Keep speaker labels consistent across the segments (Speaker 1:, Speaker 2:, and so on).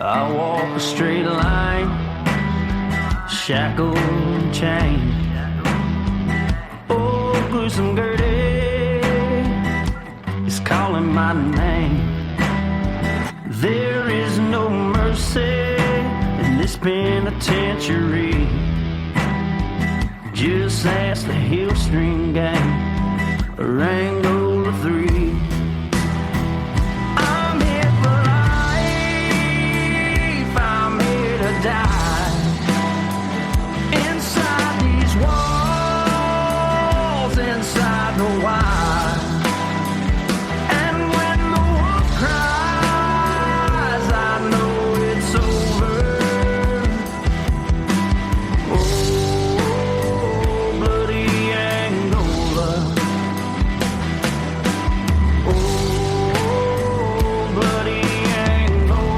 Speaker 1: I walk a straight line, shackled and chained. Oh, gruesome Gertie is calling my name. There is no mercy in this penitentiary. Just ask the Hillstring Gang or Angola 3. I'm here for life, I'm here to die. Inside these walls, inside the wire. And when the wolf cries, I know it's over. Oh, bloody Angola. Oh, bloody Angola.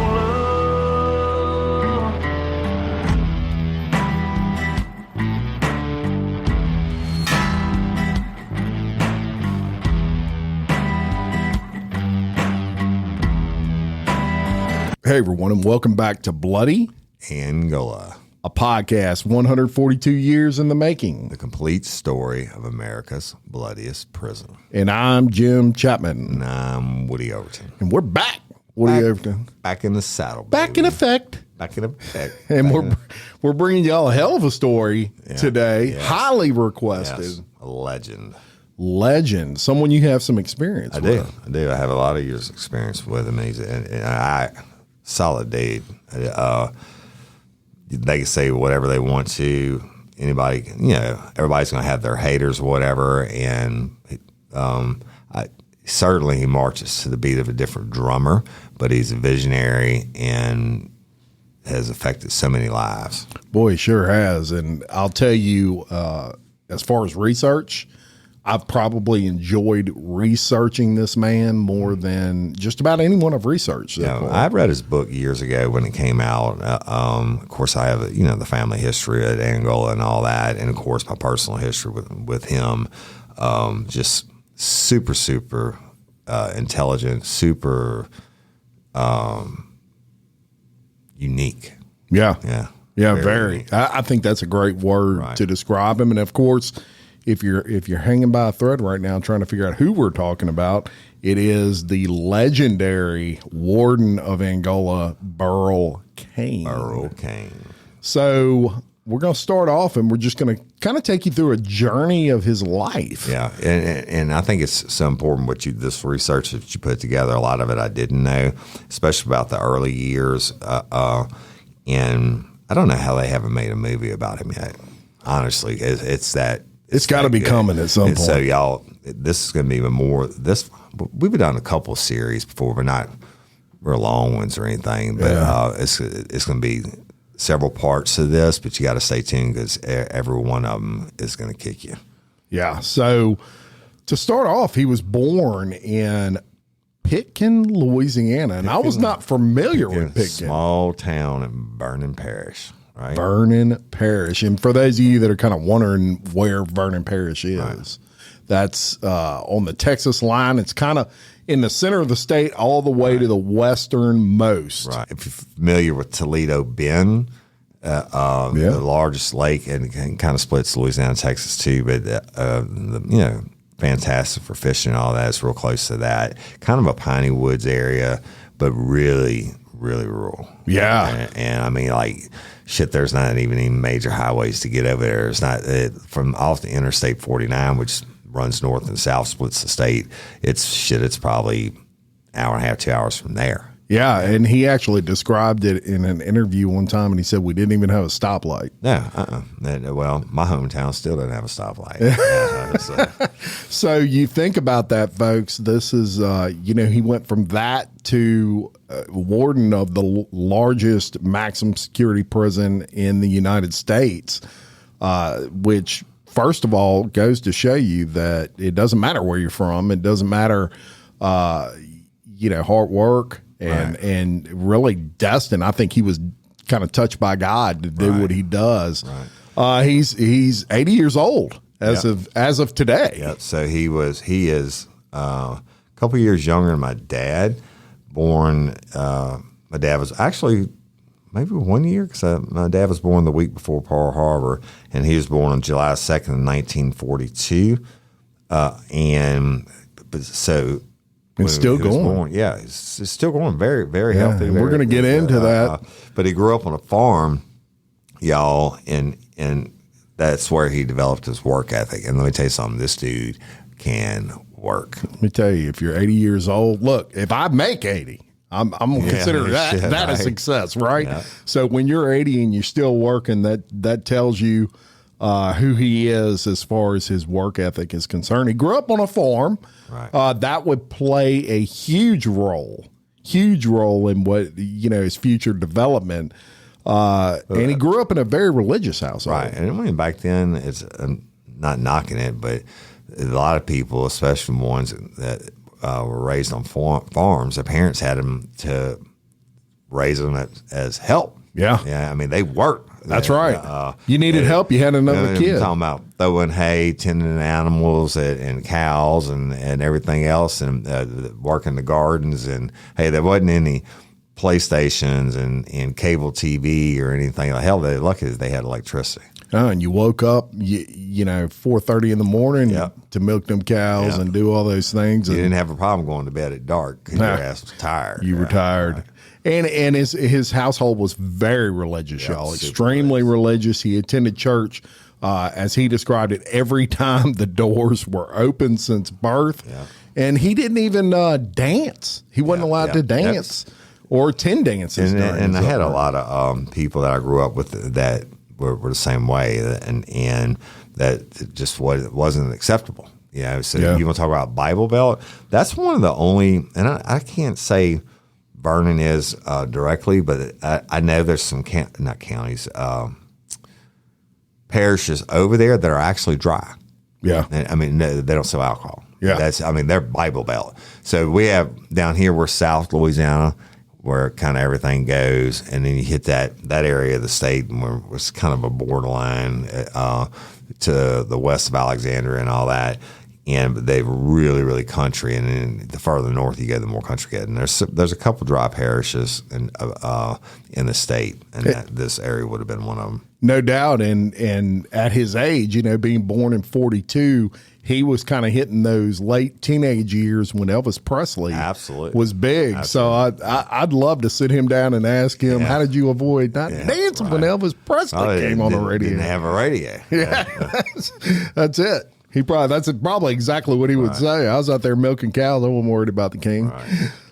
Speaker 2: Hey, everyone, and welcome back to Bloody,
Speaker 3: Angola,
Speaker 2: a podcast 142 years in the making.
Speaker 3: the complete story of America's bloodiest prison.
Speaker 2: And I'm Jim Chapman,
Speaker 3: And I'm Woody Overton.
Speaker 2: and we're back. Woody Overton.
Speaker 3: Back in the saddle,
Speaker 2: Back
Speaker 3: baby.
Speaker 2: in effect.
Speaker 3: Back in effect.
Speaker 2: And we're bringing y'all a hell of a story today.
Speaker 3: Yes.
Speaker 2: Highly requested.
Speaker 3: Yes, a legend.
Speaker 2: Legend. Someone you have some experience
Speaker 3: I
Speaker 2: with.
Speaker 3: do. I have a lot of years' experience with him. He's solid dude. They can say whatever they want to. Anybody, everybody's going to have their haters, whatever. And certainly he marches to the beat of a different drummer, but he's a visionary and has affected so many lives.
Speaker 2: Boy, he sure has. And I'll tell you, as far as research, I've probably enjoyed researching this man more than just about anyone I've researched.
Speaker 3: I read his book years ago when it came out. Of course, I have the family history at Angola and all that, and of course my personal history with him. Just super intelligent, super unique.
Speaker 2: Yeah.
Speaker 3: Yeah,
Speaker 2: Very.
Speaker 3: unique.
Speaker 2: I think that's a great word to describe him. And of course, if you're hanging by a thread right now trying to figure out who we're talking about, it is the legendary Warden of Angola, Burl Cain.
Speaker 3: Burl Cain.
Speaker 2: So we're going to start off, and we're just going to kind of take you through a journey of his life.
Speaker 3: Yeah, and I think it's so important this research that you put together. A lot of it I didn't know, especially about the early years. And I don't know how they haven't made a movie about him yet. Honestly, it's
Speaker 2: got to be coming at some point.
Speaker 3: So y'all, this is going to be even more. We've done a couple of series before, but not real long ones or anything. But it's going to be several parts of this. But you got to stay tuned because every one of them is going to kick you.
Speaker 2: Yeah. So to start off, he was born in Pitkin, Louisiana, and I was not familiar with Pitkin.
Speaker 3: Small town in Vernon Parish. Right.
Speaker 2: Vernon Parish. And for those of you that are kind of wondering where Vernon Parish is, that's on the Texas line. It's kind of in the center of the state all the way to the westernmost.
Speaker 3: Right. If you're familiar with Toledo Bend, the largest lake, and it kind of splits Louisiana and Texas too, but, fantastic for fishing and all that. It's real close to that. Kind of a piney woods area, but really, really rural.
Speaker 2: Yeah.
Speaker 3: And I mean, there's not even any major highways to get over there. It's not from off the Interstate 49, which runs north and south, splits the state. It's probably hour and a half, 2 hours from there.
Speaker 2: Yeah, and he actually described it in an interview one time, and he said we didn't even have a stoplight.
Speaker 3: No, well, my hometown still doesn't have a stoplight.
Speaker 2: So you think about that, folks. This is, he went from that to warden of the largest maximum security prison in the United States, which, first of all, goes to show you that it doesn't matter where you're from. It doesn't matter, hard work. And really destined. I think he was kind of touched by God to do what he does. Right. He's 80 years old as of today.
Speaker 3: Yeah. So he is a couple years younger than my dad, born my dad was actually maybe 1 year because my dad was born the week before Pearl Harbor, and he was born on July 2nd, 1942. And so.
Speaker 2: It's still going.
Speaker 3: Born, yeah, it's still going. Very, very healthy.
Speaker 2: And we're going to get into that.
Speaker 3: But he grew up on a farm, y'all, and that's where he developed his work ethic. And let me tell you something. This dude can work.
Speaker 2: Let me tell you, if you're 80 years old, look, if I make 80, I'm going to consider that a success, right? Yeah. So when you're 80 and you're still working, that tells you who he is as far as his work ethic is concerned. He grew up on a farm. Right. That would play a huge role in what, his future development. And he grew up in a very religious household.
Speaker 3: Right. And I mean, back then, it's not knocking it, but a lot of people, especially ones that were raised on farms, their parents had them to raise them as help.
Speaker 2: Yeah.
Speaker 3: Yeah. I mean, they worked.
Speaker 2: That's right. You needed help. You had another kid.
Speaker 3: I'm talking about throwing hay, tending animals and cows and everything else, and working the gardens. And hey, there wasn't any PlayStations and cable TV or anything. Hell, they're lucky that they had electricity.
Speaker 2: Oh, and you woke up, 4:30 in the morning to milk them cows and do all those things.
Speaker 3: You didn't have a problem going to bed at dark because your ass was tired.
Speaker 2: You were tired. Right. And his household was very religious, y'all. Extremely religious. He attended church, as he described it, every time the doors were open since birth. Yeah. And he didn't even dance. He wasn't allowed to dance or attend dances.
Speaker 3: And I had a lot of people that I grew up with that were the same way, and that just wasn't acceptable. You want to talk about Bible Belt? That's one of the only, and I can't say Vernon is directly, but I know there's some not counties, parishes over there that are actually dry.
Speaker 2: Yeah,
Speaker 3: and, I mean, no, they don't sell alcohol.
Speaker 2: Yeah,
Speaker 3: they're Bible Belt. So we have down here, we're South Louisiana, where kind of everything goes, and then you hit that area of the state where it's kind of a borderline to the west of Alexandria and all that. And they're really, really country, and then the farther north you go, the more country you get. And there's a couple dry parishes in the state, and this area would have been one of them.
Speaker 2: No doubt. And at his age, being born in 42, he was kind of hitting those late teenage years when Elvis Presley was big. Absolutely. So I'd love to sit him down and ask him, how did you avoid not dancing when Elvis Presley came on the radio?
Speaker 3: Didn't have a radio.
Speaker 2: Yeah, that's it. That's probably exactly what he would say. I was out there milking cows. I wasn't worried about the king.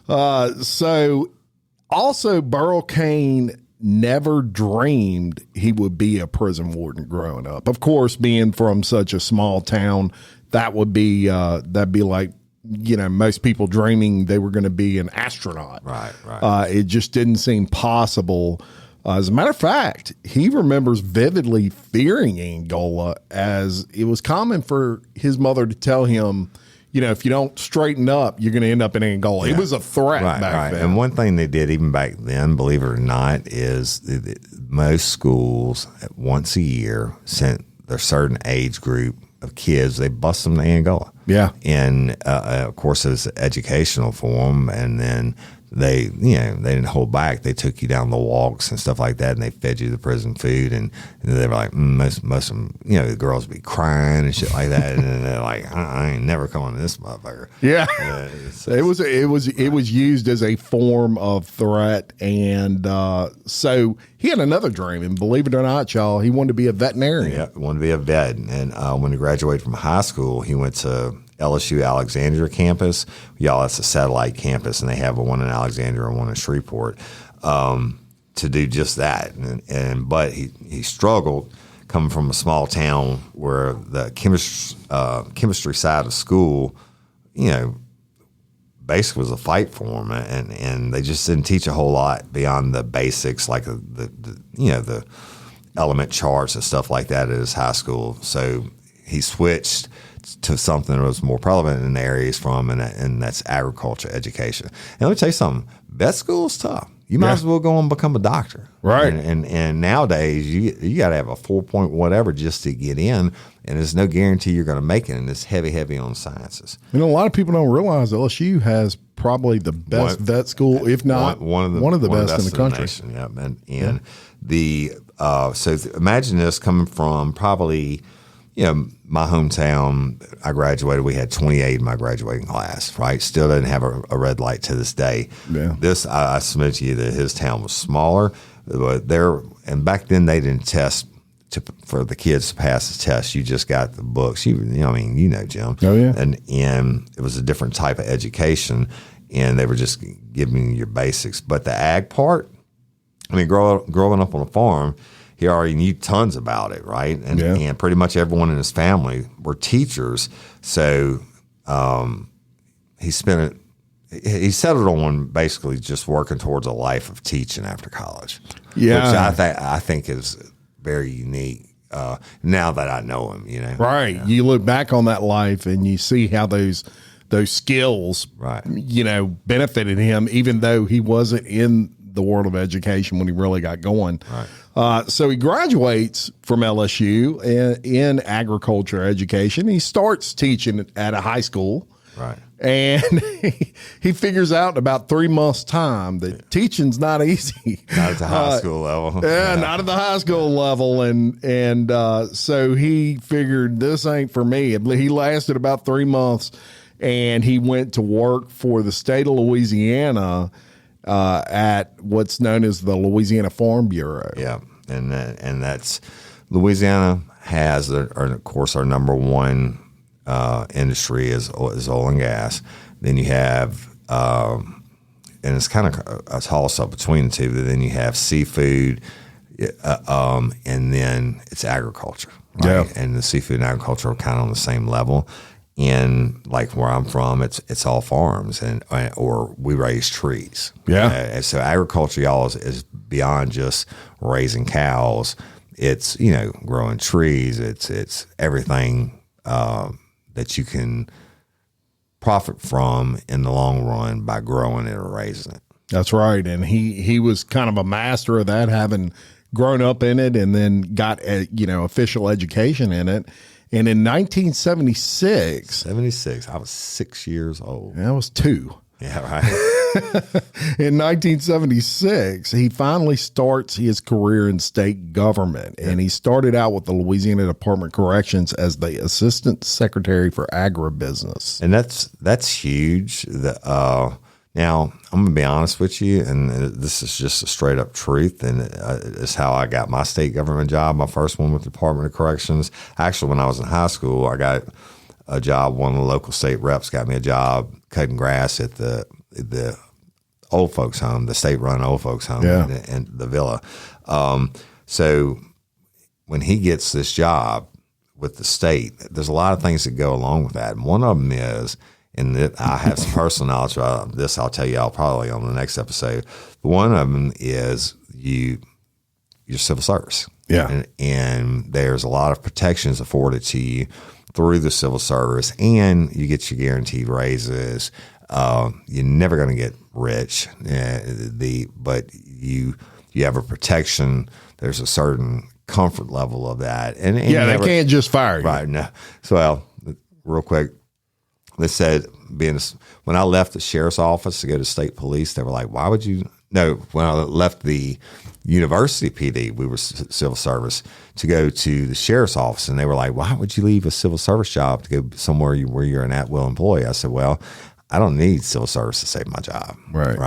Speaker 2: Right. So also Burl Cain never dreamed he would be a prison warden growing up. Of course, being from such a small town, that would be that'd be like, most people dreaming they were going to be an astronaut.
Speaker 3: Right.
Speaker 2: It just didn't seem possible. As a matter of fact, he remembers vividly fearing Angola, as it was common for his mother to tell him, if you don't straighten up, you're going to end up in Angola. It was a threat back then.
Speaker 3: And one thing they did even back then, believe it or not, is most schools once a year sent their certain age group of kids, they bust them to Angola.
Speaker 2: Yeah.
Speaker 3: And of course, it was educational for them. And then they didn't hold back. They took you down the walks and stuff like that, and they fed you the prison food. And they were like, most of them, the girls would be crying and shit like that. And they're like, I ain't never coming to this motherfucker.
Speaker 2: Yeah. It was used as a form of threat. And so he had another dream, and believe it or not, y'all, he wanted to be a veterinarian.
Speaker 3: Yeah, wanted to be a vet. And when he graduated from high school, he went to LSU Alexandria campus. Y'all, that's a satellite campus, and they have one in Alexandria and one in Shreveport, to do just that. But he struggled coming from a small town where the chemistry side of school, basically was a fight for him, and they just didn't teach a whole lot beyond the basics, like the element charts and stuff like that at his high school. So he switched to something that was more prevalent in the area he's from, and that's agriculture education. And let me tell you something, vet school is tough. You might as well go and become a doctor.
Speaker 2: Right.
Speaker 3: And nowadays, you got to have a 4 whatever just to get in, and there's no guarantee you're going to make it, and it's heavy on sciences.
Speaker 2: A lot of people don't realize LSU has probably the best vet school, if not one of the best in the country.
Speaker 3: Nation, yeah, and the imagine this coming from probably, my hometown. I graduated. We had 28 in my graduating class. Right, still didn't have a red light to this day.
Speaker 2: Yeah.
Speaker 3: This I submit to you that his town was smaller, but and back then they didn't test. For the kids to pass the test, you just got the books. Jim.
Speaker 2: Oh yeah.
Speaker 3: And it was a different type of education, and they were just giving you your basics. But the ag part, growing up on a farm, he already knew tons about it, right? And pretty much everyone in his family were teachers. So he settled on basically just working towards a life of teaching after college.
Speaker 2: Yeah,
Speaker 3: which I think is very unique now that I know him,
Speaker 2: Right. Yeah. You look back on that life and you see how those skills,
Speaker 3: right,
Speaker 2: benefited him, even though he wasn't in the world of education when he really got going.
Speaker 3: Right.
Speaker 2: So he graduates from LSU in agriculture education. He starts teaching at a high school.
Speaker 3: Right.
Speaker 2: And he figures out in about 3 months' time that teaching's not easy.
Speaker 3: Not at the high school level.
Speaker 2: Yeah, not at the high school level. And so he figured this ain't for me. He lasted about 3 months, and he went to work for the state of Louisiana at what's known as the Louisiana Farm Bureau.
Speaker 3: Yeah, and that's Louisiana has, of course, our number one industry is oil and gas. Then you have, and it's kind of a toss up between the two. But then you have seafood, and then it's agriculture. Right?
Speaker 2: Yeah,
Speaker 3: and the seafood and agriculture are kind of on the same level. And like where I'm from, it's all farms or we raise trees.
Speaker 2: Yeah,
Speaker 3: and so agriculture, y'all, is beyond just raising cows. It's growing trees. It's everything. That you can profit from in the long run by growing it or raising it.
Speaker 2: That's right. And he was kind of a master of that, having grown up in it and then got official education in it. And in 1976,
Speaker 3: I was 6 years old.
Speaker 2: I was 2.
Speaker 3: Yeah, right.
Speaker 2: In 1976, he finally starts his career in state government, and he started out with the Louisiana Department of Corrections as the Assistant Secretary for Agribusiness.
Speaker 3: And that's huge. Now, I'm going to be honest with you, and this is just a straight up truth, and it's how I got my state government job, my first one with the Department of Corrections. Actually, when I was in high school, I got a job. One of the local state reps got me a job cutting grass at the old folks home, the state-run old folks home, and the villa. So when he gets this job with the state, there's a lot of things that go along with that. And one of them is, and I have some personal knowledge about this, I'll tell y'all probably on the next episode. But one of them is your civil service.
Speaker 2: Yeah.
Speaker 3: And there's a lot of protections afforded to you through the civil service, and you get your guaranteed raises. You're never going to get rich, but you have a protection. There's a certain comfort level of that, and
Speaker 2: they can't just fire you,
Speaker 3: right? No. So, real quick, they said when I left the sheriff's office to go to state police, they were like, "Why would you?" No, when I left the university PD, we were civil service, to go to the sheriff's office, and they were like, "Why would you leave a civil service job to go somewhere where you're an at-will employee?" I said, "Well, I don't need civil service to save my job." Right.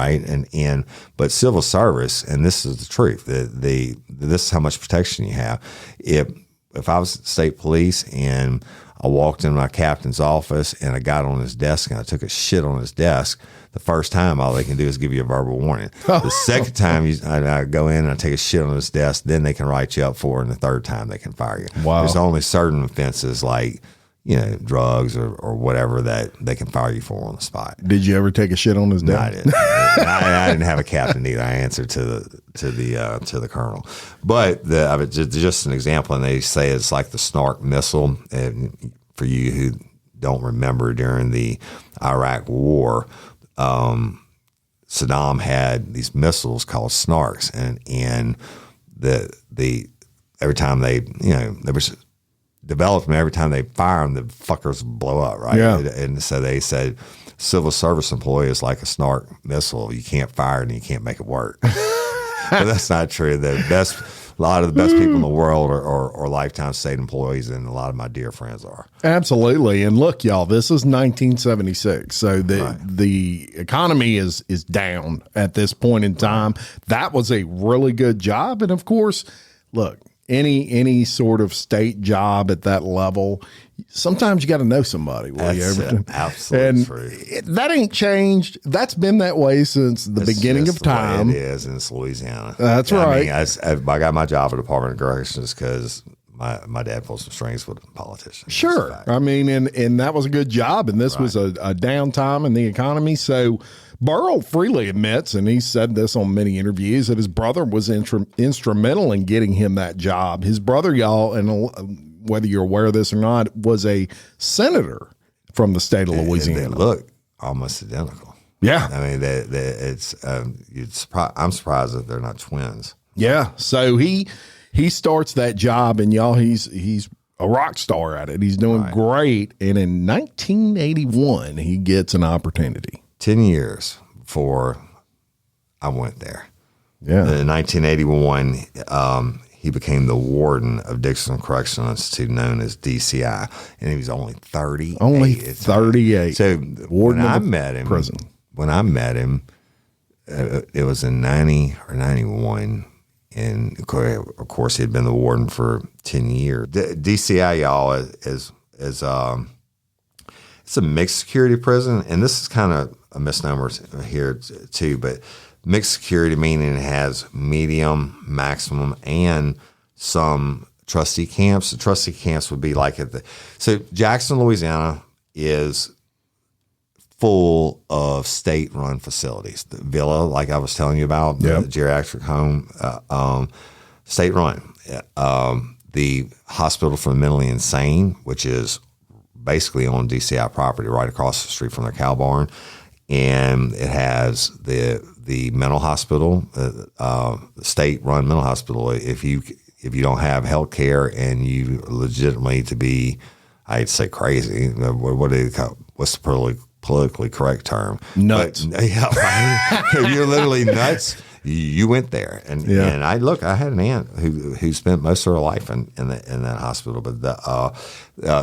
Speaker 3: But civil service, and this is the truth, this is how much protection you have. If I was state police and I walked in my captain's office and I got on his desk and I took a shit on his desk, the first time all they can do is give you a verbal warning. The second time I go in and I take a shit on his desk, then they can write you up for it, and the third time they can fire you.
Speaker 2: Wow.
Speaker 3: There's only certain offenses like drugs or whatever that they can fire you for on the spot.
Speaker 2: Did you ever take a shit on his desk?
Speaker 3: No, I didn't. I didn't have a captain either. I answered to the colonel. But just an example, and they say it's like the Snark missile. And for you who don't remember, during the Iraq War, Saddam had these missiles called Snarks, and the every time they was developed them, every time they fire them, the fuckers blow up, right?
Speaker 2: Yeah.
Speaker 3: And so they said civil service employee is like a snark missile. You can't fire it and you can't make it work. But that's not true. A lot of the best people in the world are lifetime state employees, and a lot of my dear friends are.
Speaker 2: Absolutely. And look, y'all, this is 1976. So the economy is down at this point in time. That was a really good job. And of course, look, any sort of state job at that level, sometimes you got to know somebody. Overton?
Speaker 3: Absolutely true.
Speaker 2: That ain't changed. That's been that way since the beginning of time.
Speaker 3: It is, and it's Louisiana.
Speaker 2: That's right.
Speaker 3: I mean, I got my job at the Department of Corrections because my dad pulled some strings with politicians.
Speaker 2: Sure. I mean, and that was a good job, and this was a downtime in the economy. So Burl freely admits, and he said this on many interviews, that his brother was instrumental in getting him that job. His brother, y'all, and whether you're aware of this or not, was a senator from the state of Louisiana.
Speaker 3: And they look almost identical.
Speaker 2: Yeah.
Speaker 3: I mean, I'm surprised that they're not twins.
Speaker 2: Yeah. So he starts that job, and y'all, he's a rock star at it. He's doing great. And in 1981, he gets an opportunity.
Speaker 3: 10 years before I went there.
Speaker 2: Yeah.
Speaker 3: In 1981, he became the warden of Dixon Correctional Institute, known as DCI, and he was only 38.
Speaker 2: Only 38.
Speaker 3: So
Speaker 2: warden
Speaker 3: when I met him, it was in 90 or 91, and of course he had been the warden for 10 years. DCI, y'all, is it's a mixed security prison, and this is kind of a misnomer here too, but mixed security meaning it has medium, maximum, and some trustee camps. The trustee camps would be like so Jackson, Louisiana is full of state-run facilities. The villa, like I was telling you about, the geriatric home, state-run. The hospital for the mentally insane, which is basically on DCI property right across the street from their cow barn. And it has the mental hospital, state-run mental hospital. If you don't have health care and you legitimately to be, I'd say crazy. What do you call? What's the politically correct term?
Speaker 2: Nuts.
Speaker 3: But, yeah, right. If you're literally nuts, you went there. And I had an aunt who spent most of her life in that hospital. But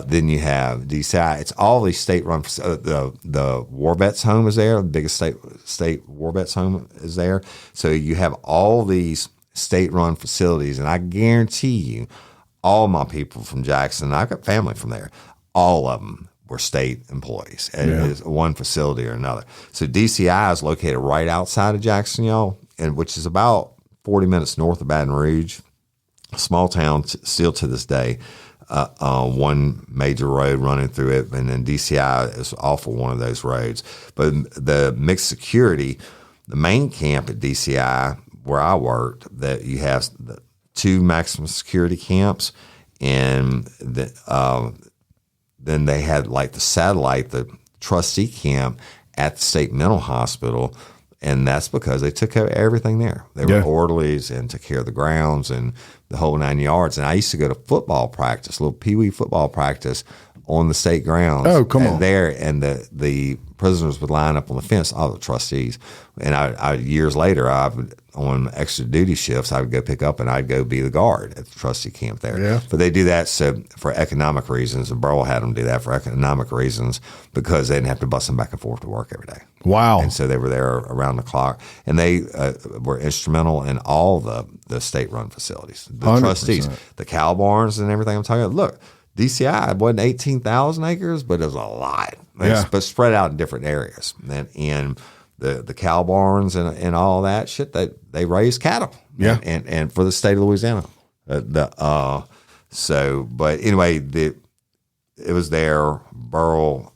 Speaker 3: then you have DCI. It's all these state-run. The war vets home is there. The biggest state war vets home is there. So you have all these state-run facilities, and I guarantee you, all my people from Jackson, I got family from there. All of them were state employees at one facility or another. So DCI is located right outside of Jackson, y'all, and which is about 40 minutes north of Baton Rouge, a small town still to this day. One major road running through it, and then DCI is off of one of those roads. But the mixed security, the main camp at DCI where I worked, that you have the 2 maximum security camps, and then they had like the satellite, the trustee camp at the state mental hospital. And that's because they took care of everything there. They were orderlies and took care of the grounds and the whole 9 yards. And I used to go to football practice, little peewee football practice on the state grounds.
Speaker 2: Oh, come on.
Speaker 3: There, and the prisoners would line up on the fence, all the trustees. And I years later, on extra duty shifts, I would go pick up and I'd go be the guard at the trustee camp there.
Speaker 2: Yeah.
Speaker 3: But they do that for economic reasons, and Burl had them do that for economic reasons because they didn't have to bus them back and forth to work every day.
Speaker 2: Wow.
Speaker 3: And so they were there around the clock, and they were instrumental in all the state-run facilities. The
Speaker 2: 100%.
Speaker 3: Trustees, the cow barns and everything I'm talking about. Look, DCI wasn't 18,000 acres, but it was a lot. But spread out in different areas. And the cow barns and all that shit, they raise cattle.
Speaker 2: Yeah.
Speaker 3: And for the state of Louisiana. But anyway, it was there. Burl.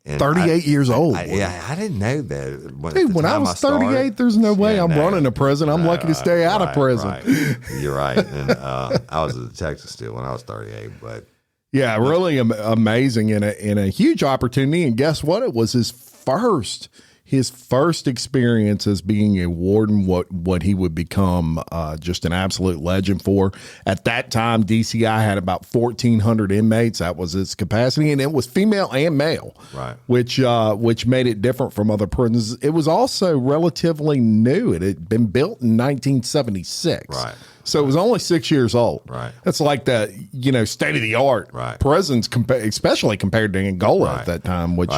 Speaker 3: And
Speaker 2: 38 years old.
Speaker 3: I didn't know that.
Speaker 2: When I was 38, there's no way I'm running a prison. I'm lucky to stay out of prison.
Speaker 3: Right. You're right. And I was a detective still when I was 38. But
Speaker 2: yeah, really amazing and a huge opportunity. And guess what? It was his first. his first experience as being a warden, what he would become just an absolute legend for. At that time, DCI had about 1,400 inmates. That was its capacity, and it was female and male,
Speaker 3: right?
Speaker 2: Which made it different from other prisons. It was also relatively new. It had been built in 1976,
Speaker 3: right?
Speaker 2: So it was only 6 years old.
Speaker 3: Right.
Speaker 2: That's like the, state of the art prisons, especially compared to Angola at that time, which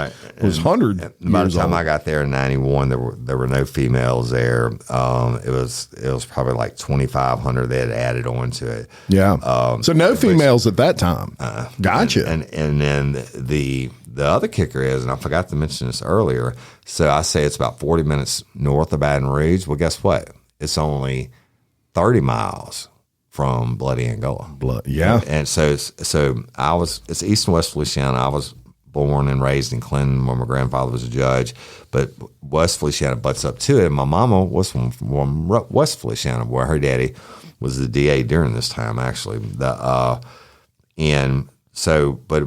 Speaker 2: was 100 years old.
Speaker 3: By the time I got there in 91, there were no females there. It was probably like 2,500 they had added on to it.
Speaker 2: Yeah. So no females at that time. Gotcha.
Speaker 3: And then the other kicker is, and I forgot to mention this earlier, so I say it's about 40 minutes north of Baton Rouge. Well, guess what? It's only 30 miles from bloody Angola.
Speaker 2: Yeah.
Speaker 3: And so it's East and West Feliciana. I was born and raised in Clinton where my grandfather was a judge, but West Feliciana butts up to it. And my mama was from West Feliciana, where her daddy was the DA during this time, actually. But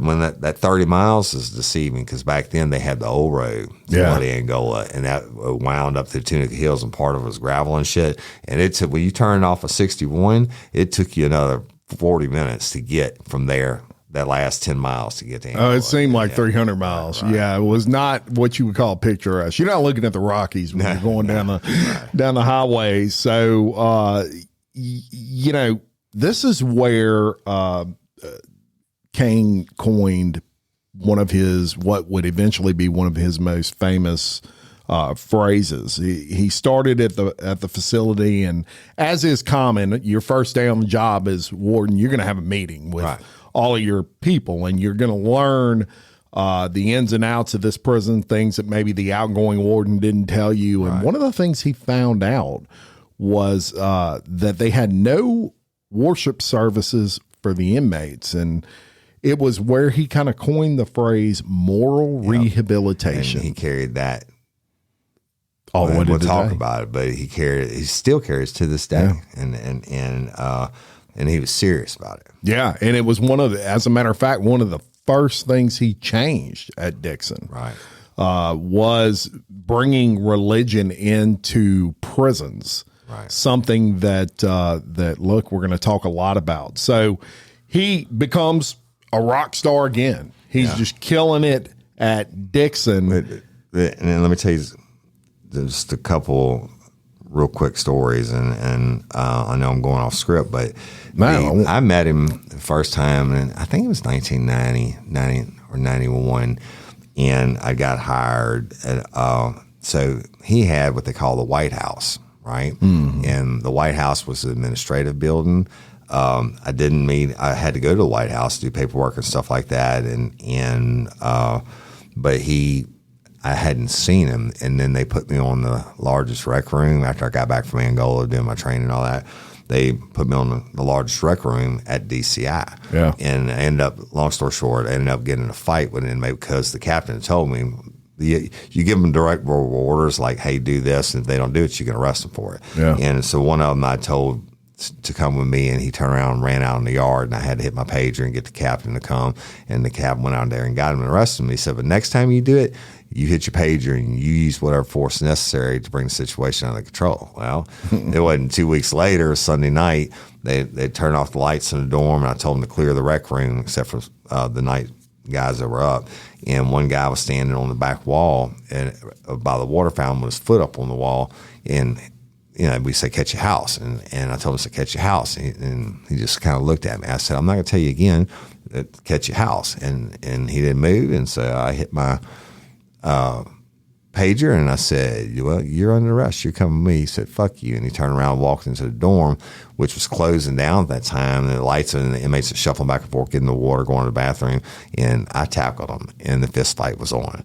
Speaker 3: when that 30 miles is deceiving, because back then they had the old road to bloody Angola, and that wound up to the Tunica Hills, and part of it was gravel and shit. And it took, when you turned off of 61, it took you another 40 minutes to get from there, that last 10 miles to get to Angola.
Speaker 2: Oh, it seemed like 300 miles. Right. Yeah, it was not what you would call picturesque. You're not looking at the Rockies when you're going down the highways. So, this is where Cain coined one of what would eventually be one of his most famous phrases. He started at the facility, and as is common, your first day on the job as warden, you're going to have a meeting with all of your people, and you're going to learn the ins and outs of this prison, things that maybe the outgoing warden didn't tell you. And one of the things he found out was that they had no worship services for the inmates, and it was where he kind of coined the phrase moral rehabilitation.
Speaker 3: And he carried that.
Speaker 2: We'll
Speaker 3: talk about it, but he still carries to this day. Yeah. And he was serious about it.
Speaker 2: Yeah. And it was as a matter of fact, one of the first things he changed at Dixon was bringing religion into prisons. Right. Something that we're going to talk a lot about. So he becomes a rock star again. He's just killing it at Dixon.
Speaker 3: And then let me tell you just a couple real quick stories, and I know I'm going off script, but I met him the first time, and I think it was 1990 or 91, and I got hired. So he had what they call the White House, right? Mm-hmm. And the White House was an administrative building. I had to go to the White House to do paperwork and stuff like that. But I hadn't seen him. And then they put me on the largest rec room after I got back from Angola doing my training and all that. They put me on the largest rec room at DCI. Yeah. And I ended up, long story short, I ended up getting in a fight with an inmate because the captain told me, you give them direct orders like, hey, do this. And if they don't do it, you can arrest them for it. Yeah. And so one of them I told to come with me, and he turned around and ran out in the yard, and I had to hit my pager and get the captain to come, and the captain went out there and got him and arrested him. He said, but next time you do it, you hit your pager and you use whatever force necessary to bring the situation under control. Well, it wasn't 2 weeks later, Sunday night, they turned off the lights in the dorm, and I told them to clear the rec room except for the night guys that were up. And one guy was standing on the back wall and by the water fountain with his foot up on the wall, and we say, catch your house. And I told him to catch your house. And he just kind of looked at me. I said, I'm not going to tell you again, catch your house. And he didn't move. And so I hit my pager, and I said, well, you're under arrest. You're coming with me. He said, fuck you. And he turned around and walked into the dorm, which was closing down at that time. And the lights and the inmates were shuffling back and forth, getting the water, going to the bathroom. And I tackled him, and the fist fight was on.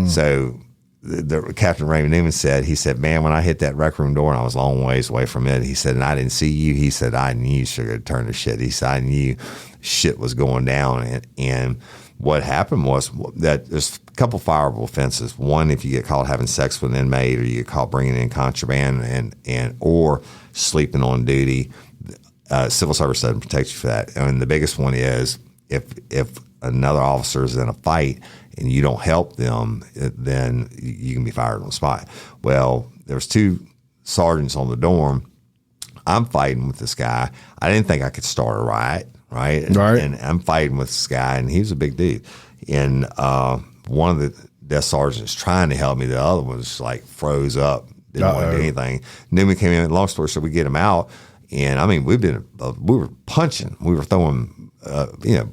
Speaker 3: So the Captain Raymond Newman said, man, when I hit that rec room door and I was a long ways away from it, he said, and I didn't see you. He said, I knew you should have turned to shit. He said, I knew shit was going down. And what happened was that there's a couple fireable offenses. One, if you get caught having sex with an inmate, or you get caught bringing in contraband and or sleeping on duty, civil service doesn't protect you for that. I mean, the biggest one is if another officer is in a fight and you don't help them, then you can be fired on the spot. Well, there's 2 sergeants on the dorm. I'm fighting with this guy. I didn't think I could start a riot, right? And I'm fighting with this guy, and he was a big dude. And one of the desk sergeants trying to help me. The other one was like froze up, didn't want to do anything. And then we came in. Long story short, we get him out, and I mean, we were punching, we were throwing,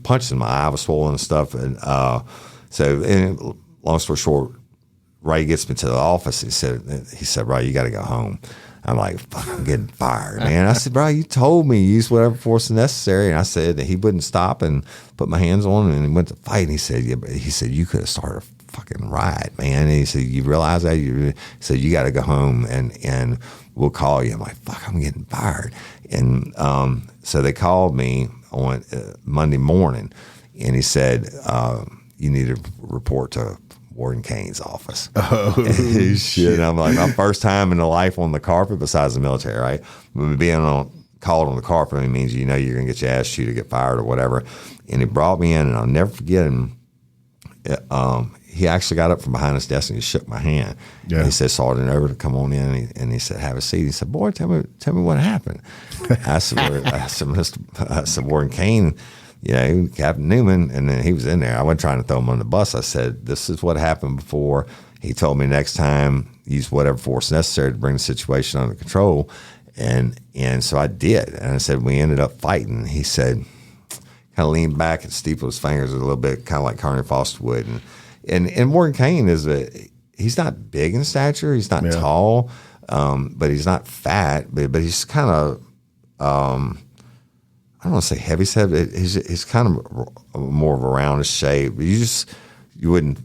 Speaker 3: punching. My eye was swollen and stuff, and long story short, Ray gets me to the office. He said, Ray, you got to go home. I'm like, fuck, I'm getting fired, man. I said, bro, you told me use whatever force is necessary. And I said that he wouldn't stop and put my hands on him, and he went to fight. And he said, yeah, but he said, you could have started a fucking riot, man. And he said, you realize that? He said, you got to go home and we'll call you. I'm like, fuck, I'm getting fired. And so they called me on Monday morning, and he said, you need to report to Warden Cain's office. Oh, shit. And I'm like, my first time in the life on the carpet besides the military, right? Being called on the carpet, it means you're going to get your ass chewed to get fired or whatever. And he brought me in, and I'll never forget him. He actually got up from behind his desk and he shook my hand. Yeah. And he said, Sergeant Overton, come on in. And he said, have a seat. He said, boy, tell me what happened. I said, Warden Cain, Captain Newman, and then he was in there. I wasn't trying to throw him on the bus. I said, this is what happened before. He told me next time, use whatever force necessary to bring the situation under control. And so I did. And I said, we ended up fighting. He said, kind of leaned back and steepled his fingers a little bit, kind of like Carney Foster would. And Warden Cain he's not big in stature. He's not tall, but he's not fat, but he's kind of, I don't want to say heavy set. He's kind of more of a roundish shape. You wouldn't,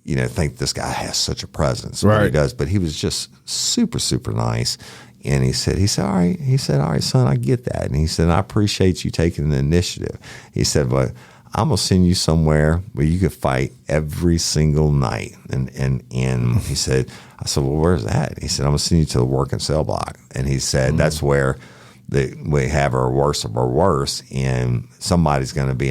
Speaker 3: think this guy has such a presence. Right. But he does. But he was just super, super nice. And he said, all right, son, I get that. And he said, I appreciate you taking the initiative. He said, but I'm gonna send you somewhere where you could fight every single night. And he said, I said, well, where's that? He said, I'm gonna send you to the working cell block. And he said, that's where we have our worst of our worst, and somebody's going to be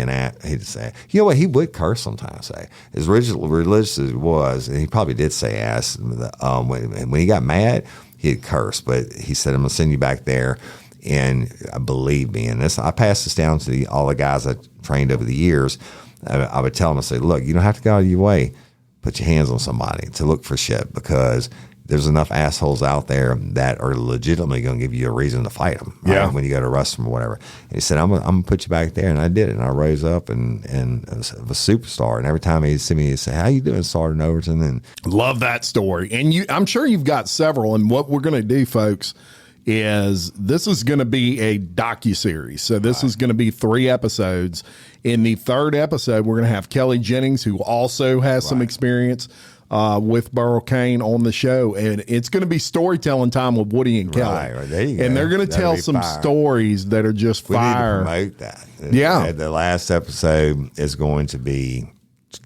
Speaker 3: he'd say, what, he would curse sometimes, say. As religious as he was, and he probably did say ass, when he got mad, he'd curse. But he said, I'm going to send you back there, and believe me, and I passed this down to all the guys I trained over the years. I would tell them, I say, look, you don't have to go out of your way, put your hands on somebody to look for shit, because there's enough assholes out there that are legitimately going to give you a reason to fight them. Right? When you go to arrest them or whatever. And he said, I'm going to put you back there. And I did it. And I rose up and was a superstar. And every time he'd see me, he'd say, how you doing, Sergeant Overton? And
Speaker 2: love that story. And I'm sure you've got several. And what we're going to do, folks, is this is going to be a docuseries. So this is going to be 3 episodes. In the 3rd episode, we're going to have Kelly Jennings, who also has some experience with Burl Cain on the show, and it's going to be storytelling time with Woody and Kelly.
Speaker 3: Right, there you go.
Speaker 2: And they're going to tell some stories that are just fire.
Speaker 3: We need to promote that. Yeah. The last episode is going to be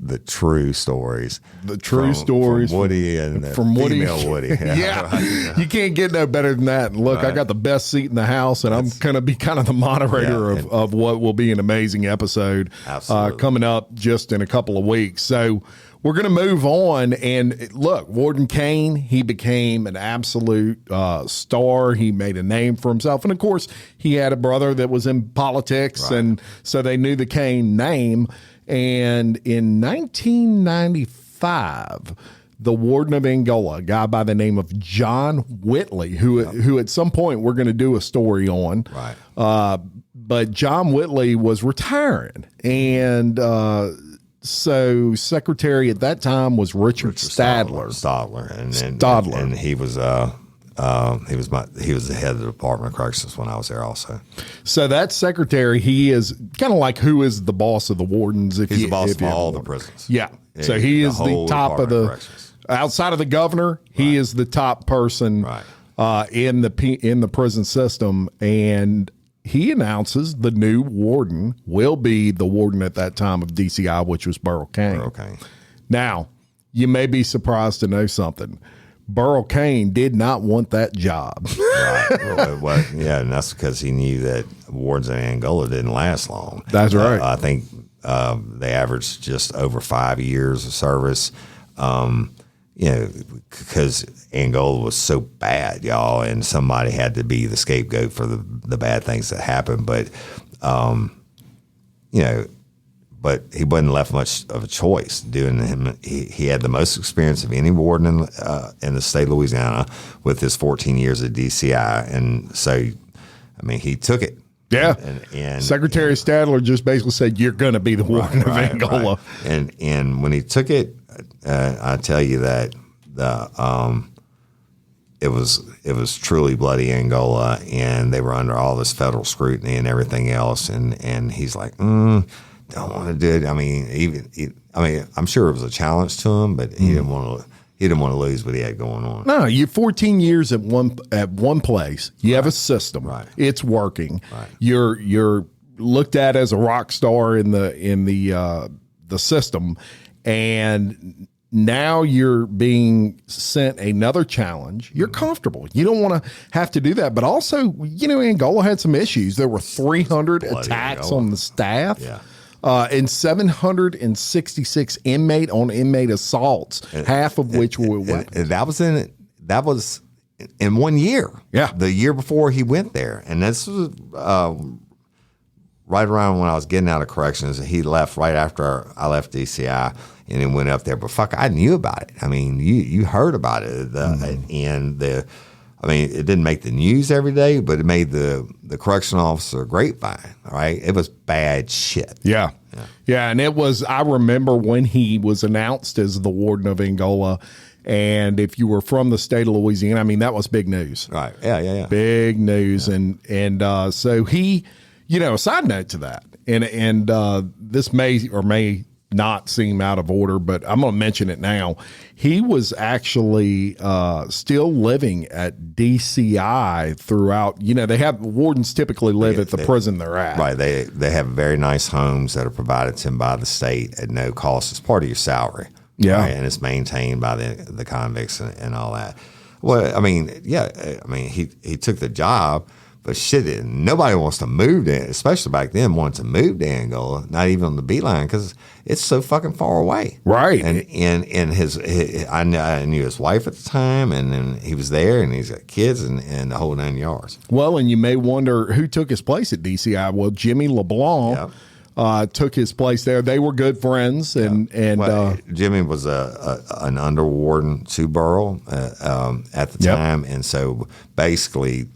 Speaker 3: the true stories. The true stories from Woody and from female Woody.
Speaker 2: Yeah. You can't get no better than that. And look, I got the best seat in the house, and I'm going to be kind of the moderator of what will be an amazing episode coming up just in a couple of weeks. So we're going to move on, and look, Warden Cain, he became an absolute star. He made a name for himself, and of course, he had a brother that was in politics, and so they knew the Cain name. And in 1995, the Warden of Angola, a guy by the name of John Whitley, who at some point we're going to do a story on, but John Whitley was retiring, and so secretary at that time was Richard Stadler.
Speaker 3: And he was the head of the Department of Corrections when I was there also.
Speaker 2: So that secretary, he is kind of like who is the boss of the wardens.
Speaker 3: He's the boss of all the prisons.
Speaker 2: Yeah. So he is the top of the outside of the governor. He is the top person in the prison system, and he announces the new warden will be the warden at that time of DCI, which was Burl Cain. Now, you may be surprised to know something. Burl Cain did not want that job.
Speaker 3: And that's because he knew that wardens in Angola didn't last long.
Speaker 2: That's right.
Speaker 3: I think They averaged just over 5 years of service. Because Angola was so bad, y'all, and somebody had to be the scapegoat for the bad things that happened. But, but he wasn't left much of a choice. He had the most experience of any warden in the state of Louisiana with his 14 years at DCI, and so, I mean, he took it.
Speaker 2: Yeah,
Speaker 3: and
Speaker 2: Secretary Stadler just basically said, "You're going to be the warden of Angola."
Speaker 3: Right. And when he took it, I tell you that it was truly bloody Angola, and they were under all this federal scrutiny and everything else. And he's like, don't want to do it. I mean, I'm sure it was a challenge to him, but he didn't want to. He didn't want to lose what he had going on.
Speaker 2: No, you're 14 years at one place. You have a system.
Speaker 3: Right.
Speaker 2: It's working.
Speaker 3: Right.
Speaker 2: You're looked at as a rock star in the system, and now you're being sent another challenge. You're comfortable. You don't want to have to do that. But also, Angola had some issues. There were 300 attacks
Speaker 3: Angola.
Speaker 2: On the staff.
Speaker 3: Yeah.
Speaker 2: And 766 inmate assaults, half of which were weapons.
Speaker 3: That was in 1 year.
Speaker 2: Yeah,
Speaker 3: the year before he went there, and this was right around when I was getting out of corrections. He left right after I left DCI, and he went up there. But fuck, I knew about it. I mean, you heard about it, I mean, it didn't make the news every day, but it made the correctional officer grapevine. All right, it was bad shit.
Speaker 2: Yeah, and it was. I remember when he was announced as the warden of Angola, and if you were from the state of Louisiana, I mean, that was big news.
Speaker 3: Right? Yeah.
Speaker 2: Big news, and so he, a side note to that, and this may or may not seem out of order, but I'm going to mention it now. He was actually still living at DCI throughout. They have wardens typically live at the prison they're at.
Speaker 3: Right. They have very nice homes that are provided to them by the state at no cost. It's part of your salary.
Speaker 2: Yeah.
Speaker 3: Right? And it's maintained by the convicts and all that. Well, I mean, yeah. I mean, he took the job. But shit, nobody wants to move there, especially back then, wanted to move to Angola, not even on the beeline, because it's so fucking far away.
Speaker 2: Right.
Speaker 3: And I knew his wife at the time, and then he was there, and he's got kids and the whole 9 yards.
Speaker 2: Well, and you may wonder who took his place at DCI. Well, Jimmy LeBlanc took his place there. They were good friends, and
Speaker 3: Jimmy was an under warden to Burl at the time, and so basically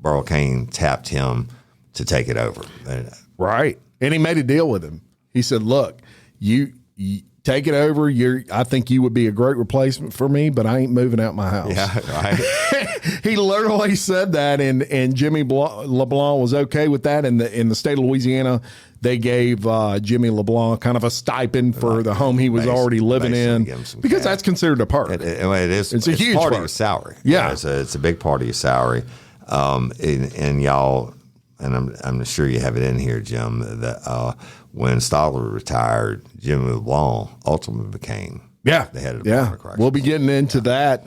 Speaker 3: Burl Cain tapped him to take it over.
Speaker 2: Right. And he made a deal with him. He said, look, you take it over. I think you would be a great replacement for me, but I ain't moving out my house.
Speaker 3: Yeah, right.
Speaker 2: He literally said that, and Jimmy LeBlanc was okay with that. In the state of Louisiana, they gave Jimmy LeBlanc kind of a stipend for the home he was already living in, because that's considered a perk.
Speaker 3: It is.
Speaker 2: It's a huge
Speaker 3: part
Speaker 2: perk.
Speaker 3: of your salary.
Speaker 2: Yeah.
Speaker 3: It's a big part of your salary. And y'all, and I'm sure you have it in here, Jim, that when Stadler retired, Jimmy LeBlanc ultimately became the head of the Department of Corrections.
Speaker 2: We'll be getting into that.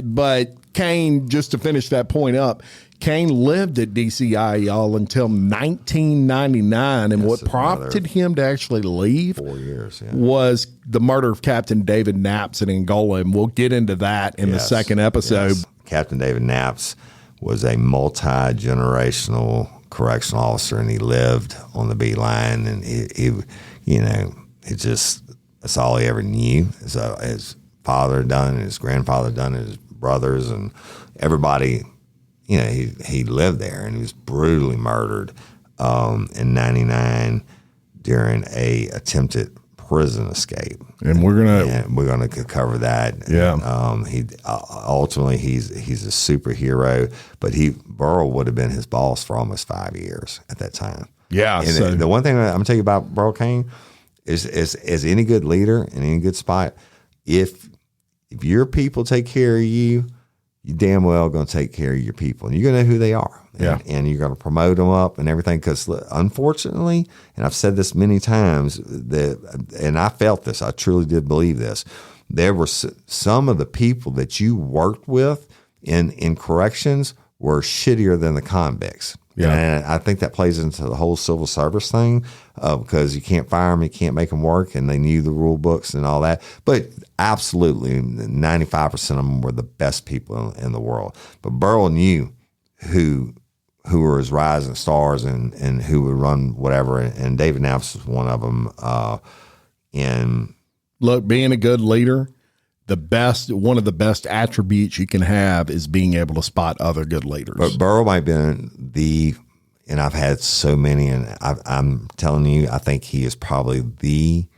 Speaker 2: But Cain, just to finish that point up, Cain lived at DCI, y'all, until 1999, and what prompted him to actually leave
Speaker 3: 4 years
Speaker 2: was the murder of Captain David Knaps in Angola, and we'll get into that in the second episode.
Speaker 3: Yes. Captain David Knaps was a multi-generational correctional officer, and he lived on the beeline, and that's all he ever knew. His father had done it, his grandfather had done it, his brothers, and everybody, he lived there, and he was brutally murdered in 1999 during a attempted prison escape,
Speaker 2: and we're gonna
Speaker 3: cover that.
Speaker 2: Yeah.
Speaker 3: He ultimately he's a superhero, but Burl would have been his boss for almost 5 years at that time.
Speaker 2: Yeah.
Speaker 3: And the one thing I'm gonna tell you about Burl Cain is as any good leader in any good spot, if your people take care of you, you damn well going to take care of your people, and you're going to know who they are. And you're going to promote them up and everything. Because unfortunately, and I've said this many times, and I felt this, I truly did believe this, there were some of the people that you worked with in corrections were shittier than the convicts.
Speaker 2: Yeah.
Speaker 3: And I think that plays into the whole civil service thing because you can't fire them, you can't make them work, and they knew the rule books and all that. But absolutely, 95% of them were the best people in the world. But Burl knew who were his rising stars and who would run whatever. And David Knapp's was one of them.
Speaker 2: Look, being a good leader, one of the best attributes you can have is being able to spot other good leaders.
Speaker 3: But Burl might have been and I've had so many, and I'm telling you, I think he is probably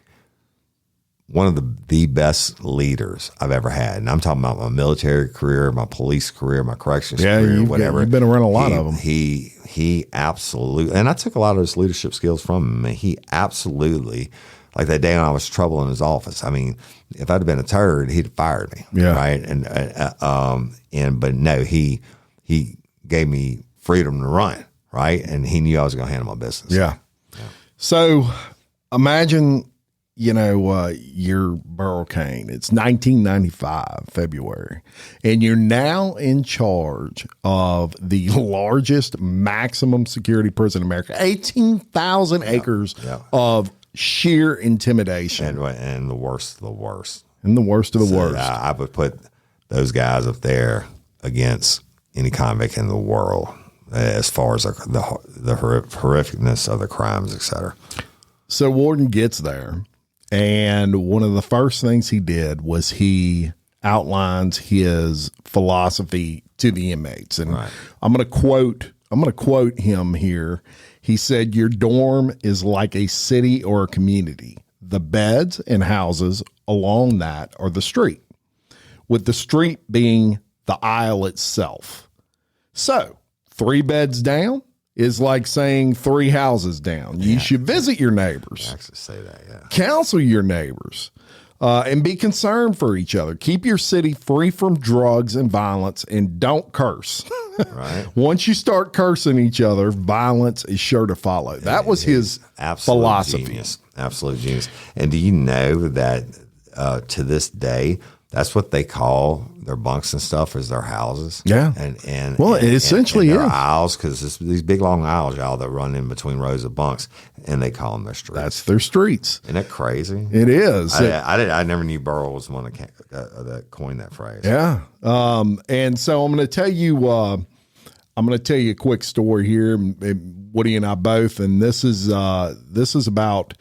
Speaker 3: one of the best leaders I've ever had. And I'm talking about my military career, my police career, my corrections career, whatever.
Speaker 2: You've been around a lot of them.
Speaker 3: He absolutely, and I took a lot of his leadership skills from him. He absolutely, like that day when I was trouble in his office. I mean, if I'd have been a turd, he'd have fired me. Yeah. Right. But no, he gave me freedom to run. Right. And he knew I was going to handle my business.
Speaker 2: Yeah. So imagine, you're Burl Cain. It's 1995, February, and you're now in charge of the largest maximum security prison in America, 18,000 acres of sheer intimidation.
Speaker 3: And the worst of the worst.
Speaker 2: And the worst of the worst.
Speaker 3: I would put those guys up there against any convict in the world as far as the horrificness of the crimes, et cetera.
Speaker 2: So Warden gets there, and one of the first things he did was he outlines his philosophy to the inmates. And I'm going to quote him here. He said, "Your dorm is like a city or a community. The beds and houses along that are the street, with the street being the aisle itself. So 3 beds down is like saying 3 houses down. You should visit your neighbors.
Speaker 3: I actually say that, yeah.
Speaker 2: Counsel your neighbors, and be concerned for each other. Keep your city free from drugs and violence, and don't curse." Right. Once you start cursing each other, violence is sure to follow. That was his philosophy.
Speaker 3: Genius. Absolute genius. And do you know that to this day, that's what they call their bunks and stuff is their houses.
Speaker 2: Yeah.
Speaker 3: And
Speaker 2: it essentially
Speaker 3: and
Speaker 2: is.
Speaker 3: Aisles, because it's these big long aisles, y'all, that run in between rows of bunks, and they call them their streets.
Speaker 2: That's their streets.
Speaker 3: Isn't that crazy?
Speaker 2: It is.
Speaker 3: I never knew Burl was one that coined that phrase.
Speaker 2: Yeah. And so I'm going to tell you a quick story here, Woody and I both, and this is about,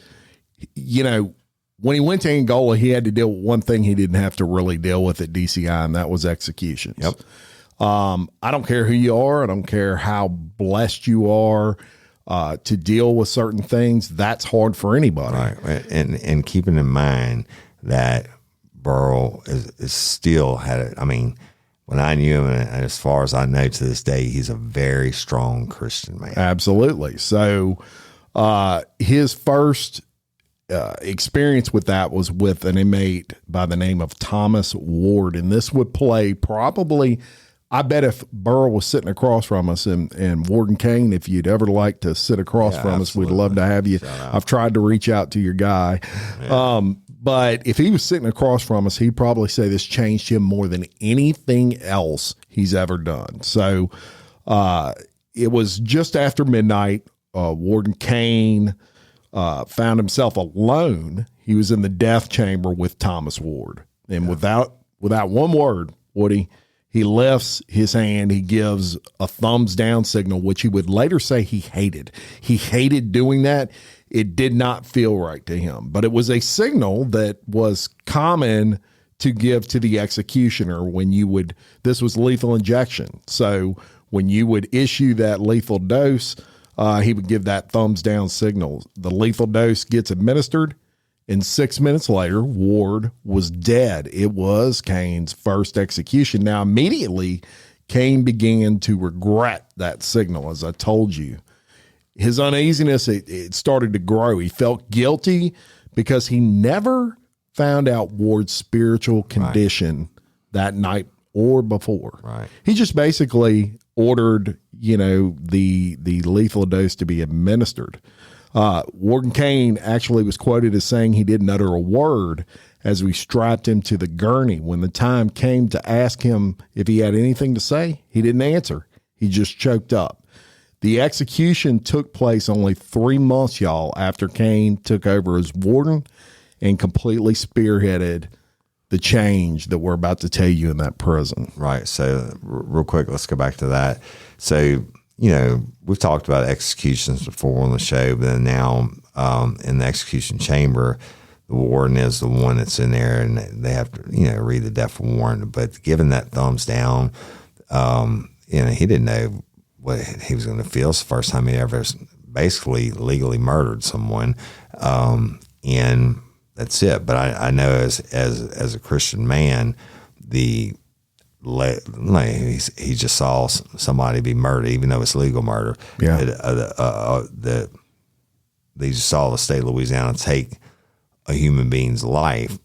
Speaker 2: when he went to Angola, he had to deal with one thing he didn't have to really deal with at DCI, and that was executions.
Speaker 3: Yep.
Speaker 2: I don't care who you are. I don't care how blessed you are to deal with certain things. That's hard for anybody.
Speaker 3: Right. And keeping in mind that Burl is still had it. I mean, when I knew him, and as far as I know to this day, he's a very strong Christian man.
Speaker 2: Absolutely. So his first experience with that was with an inmate by the name of Thomas Ward. And this would play probably, I bet if Burl was sitting across from us and Warden Cain, if you'd ever like to sit across from us, we'd love to have you. I've tried to reach out to your guy. Yeah. But if he was sitting across from us, he'd probably say this changed him more than anything else he's ever done. So it was just after midnight. Warden Cain found himself alone. He was in the death chamber with Thomas Ward. And without one word, Woody, he lifts his hand. He gives a thumbs down signal, which he would later say he hated. He hated doing that. It did not feel right to him, but it was a signal that was common to give to the executioner when this was lethal injection. So when you would issue that lethal dose, he would give that thumbs down signal. The lethal dose gets administered, and 6 minutes later, Ward was dead. It was Cain's first execution. Now, immediately, Cain began to regret that signal, as I told you. His uneasiness, it started to grow. He felt guilty because he never found out Ward's spiritual condition that night or before.
Speaker 3: Right.
Speaker 2: He just basically ordered, the lethal dose to be administered. Warden Cain actually was quoted as saying he didn't utter a word as we strapped him to the gurney. When the time came to ask him if he had anything to say, he didn't answer. He just choked up. The execution took place only 3 months, y'all, after Cain took over as warden and completely spearheaded the change that we're about to tell you in that prison.
Speaker 3: Right. So real quick, let's go back to that. So, you know, we've talked about executions before on the show, but then now in the execution chamber, the warden is the one that's in there, and they have to, you know, read the death warrant. But given that thumbs down, you know, he didn't know what he was going to feel. It's the first time he ever basically legally murdered someone, and that's it. But I know as a Christian man, he just saw somebody be murdered, even though it's legal murder.
Speaker 2: Yeah.
Speaker 3: They just saw the state of Louisiana take a human being's life,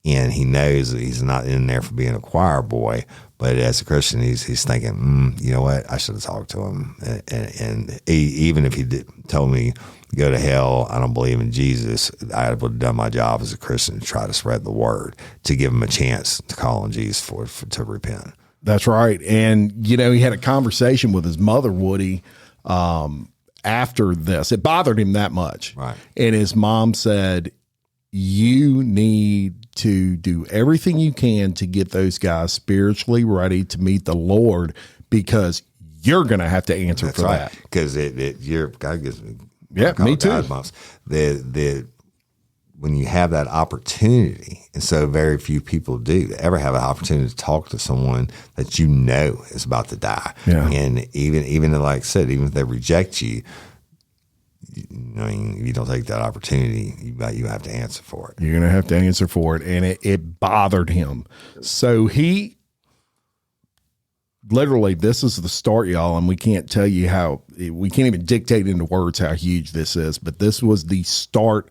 Speaker 3: and he knows that he's not in there for being a choir boy. But as a Christian, he's thinking, you know what? I should have talked to him. And even if he told me go to hell, I don't believe in Jesus, I would have done my job as a Christian to try to spread the word, to give him a chance to call on Jesus to repent.
Speaker 2: That's right. And, you know, he had a conversation with his mother, Woody, after this. It bothered him that much.
Speaker 3: Right.
Speaker 2: And his mom said, you need to do everything you can to get those guys spiritually ready to meet the Lord, because you're going to have to answer for that.
Speaker 3: Because God gives me.
Speaker 2: Yeah, me too.
Speaker 3: When you have that opportunity, and so very few people do ever have an opportunity to talk to someone that you know is about to die.
Speaker 2: Yeah.
Speaker 3: And even like I said, even if they reject you, I mean, if you don't take that opportunity, you have to answer for it.
Speaker 2: You're going to have to answer for it. And it bothered him. So he literally, this is the start, y'all. And we can't tell you we can't even dictate into words how huge this is. But this was the start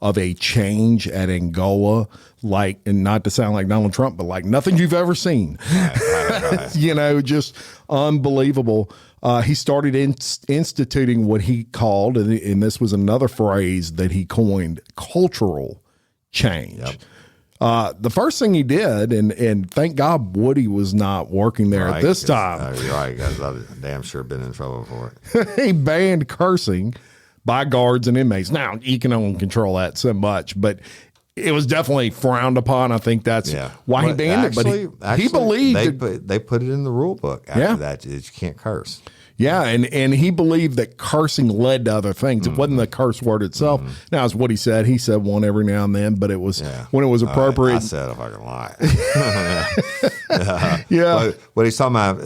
Speaker 2: of a change at Angola, and not to sound like Donald Trump, but like nothing you've ever seen. Right. You know, just unbelievable. He started instituting what he called, and this was another phrase that he coined, cultural change. Yep. The first thing he did, and thank God Woody was not working there at this time.
Speaker 3: You're right, guys. I've damn sure been in trouble for it.
Speaker 2: He banned cursing by guards and inmates. Now, you can only control that so much, but it was definitely frowned upon. I think that's why he banned it. But he believed
Speaker 3: they put it in the rule book after that you can't curse.
Speaker 2: Yeah, and he believed that cursing led to other things. It wasn't the curse word itself. Now, it's what he said. He said one every now and then, but it was when it was appropriate.
Speaker 3: I said if I can lie. Yeah. What he's talking about,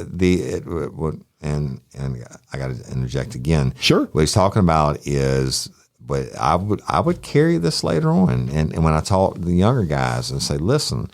Speaker 3: and I got to interject again.
Speaker 2: Sure.
Speaker 3: What he's talking about is, but I would carry this later on, and when I talk to the younger guys and say, listen,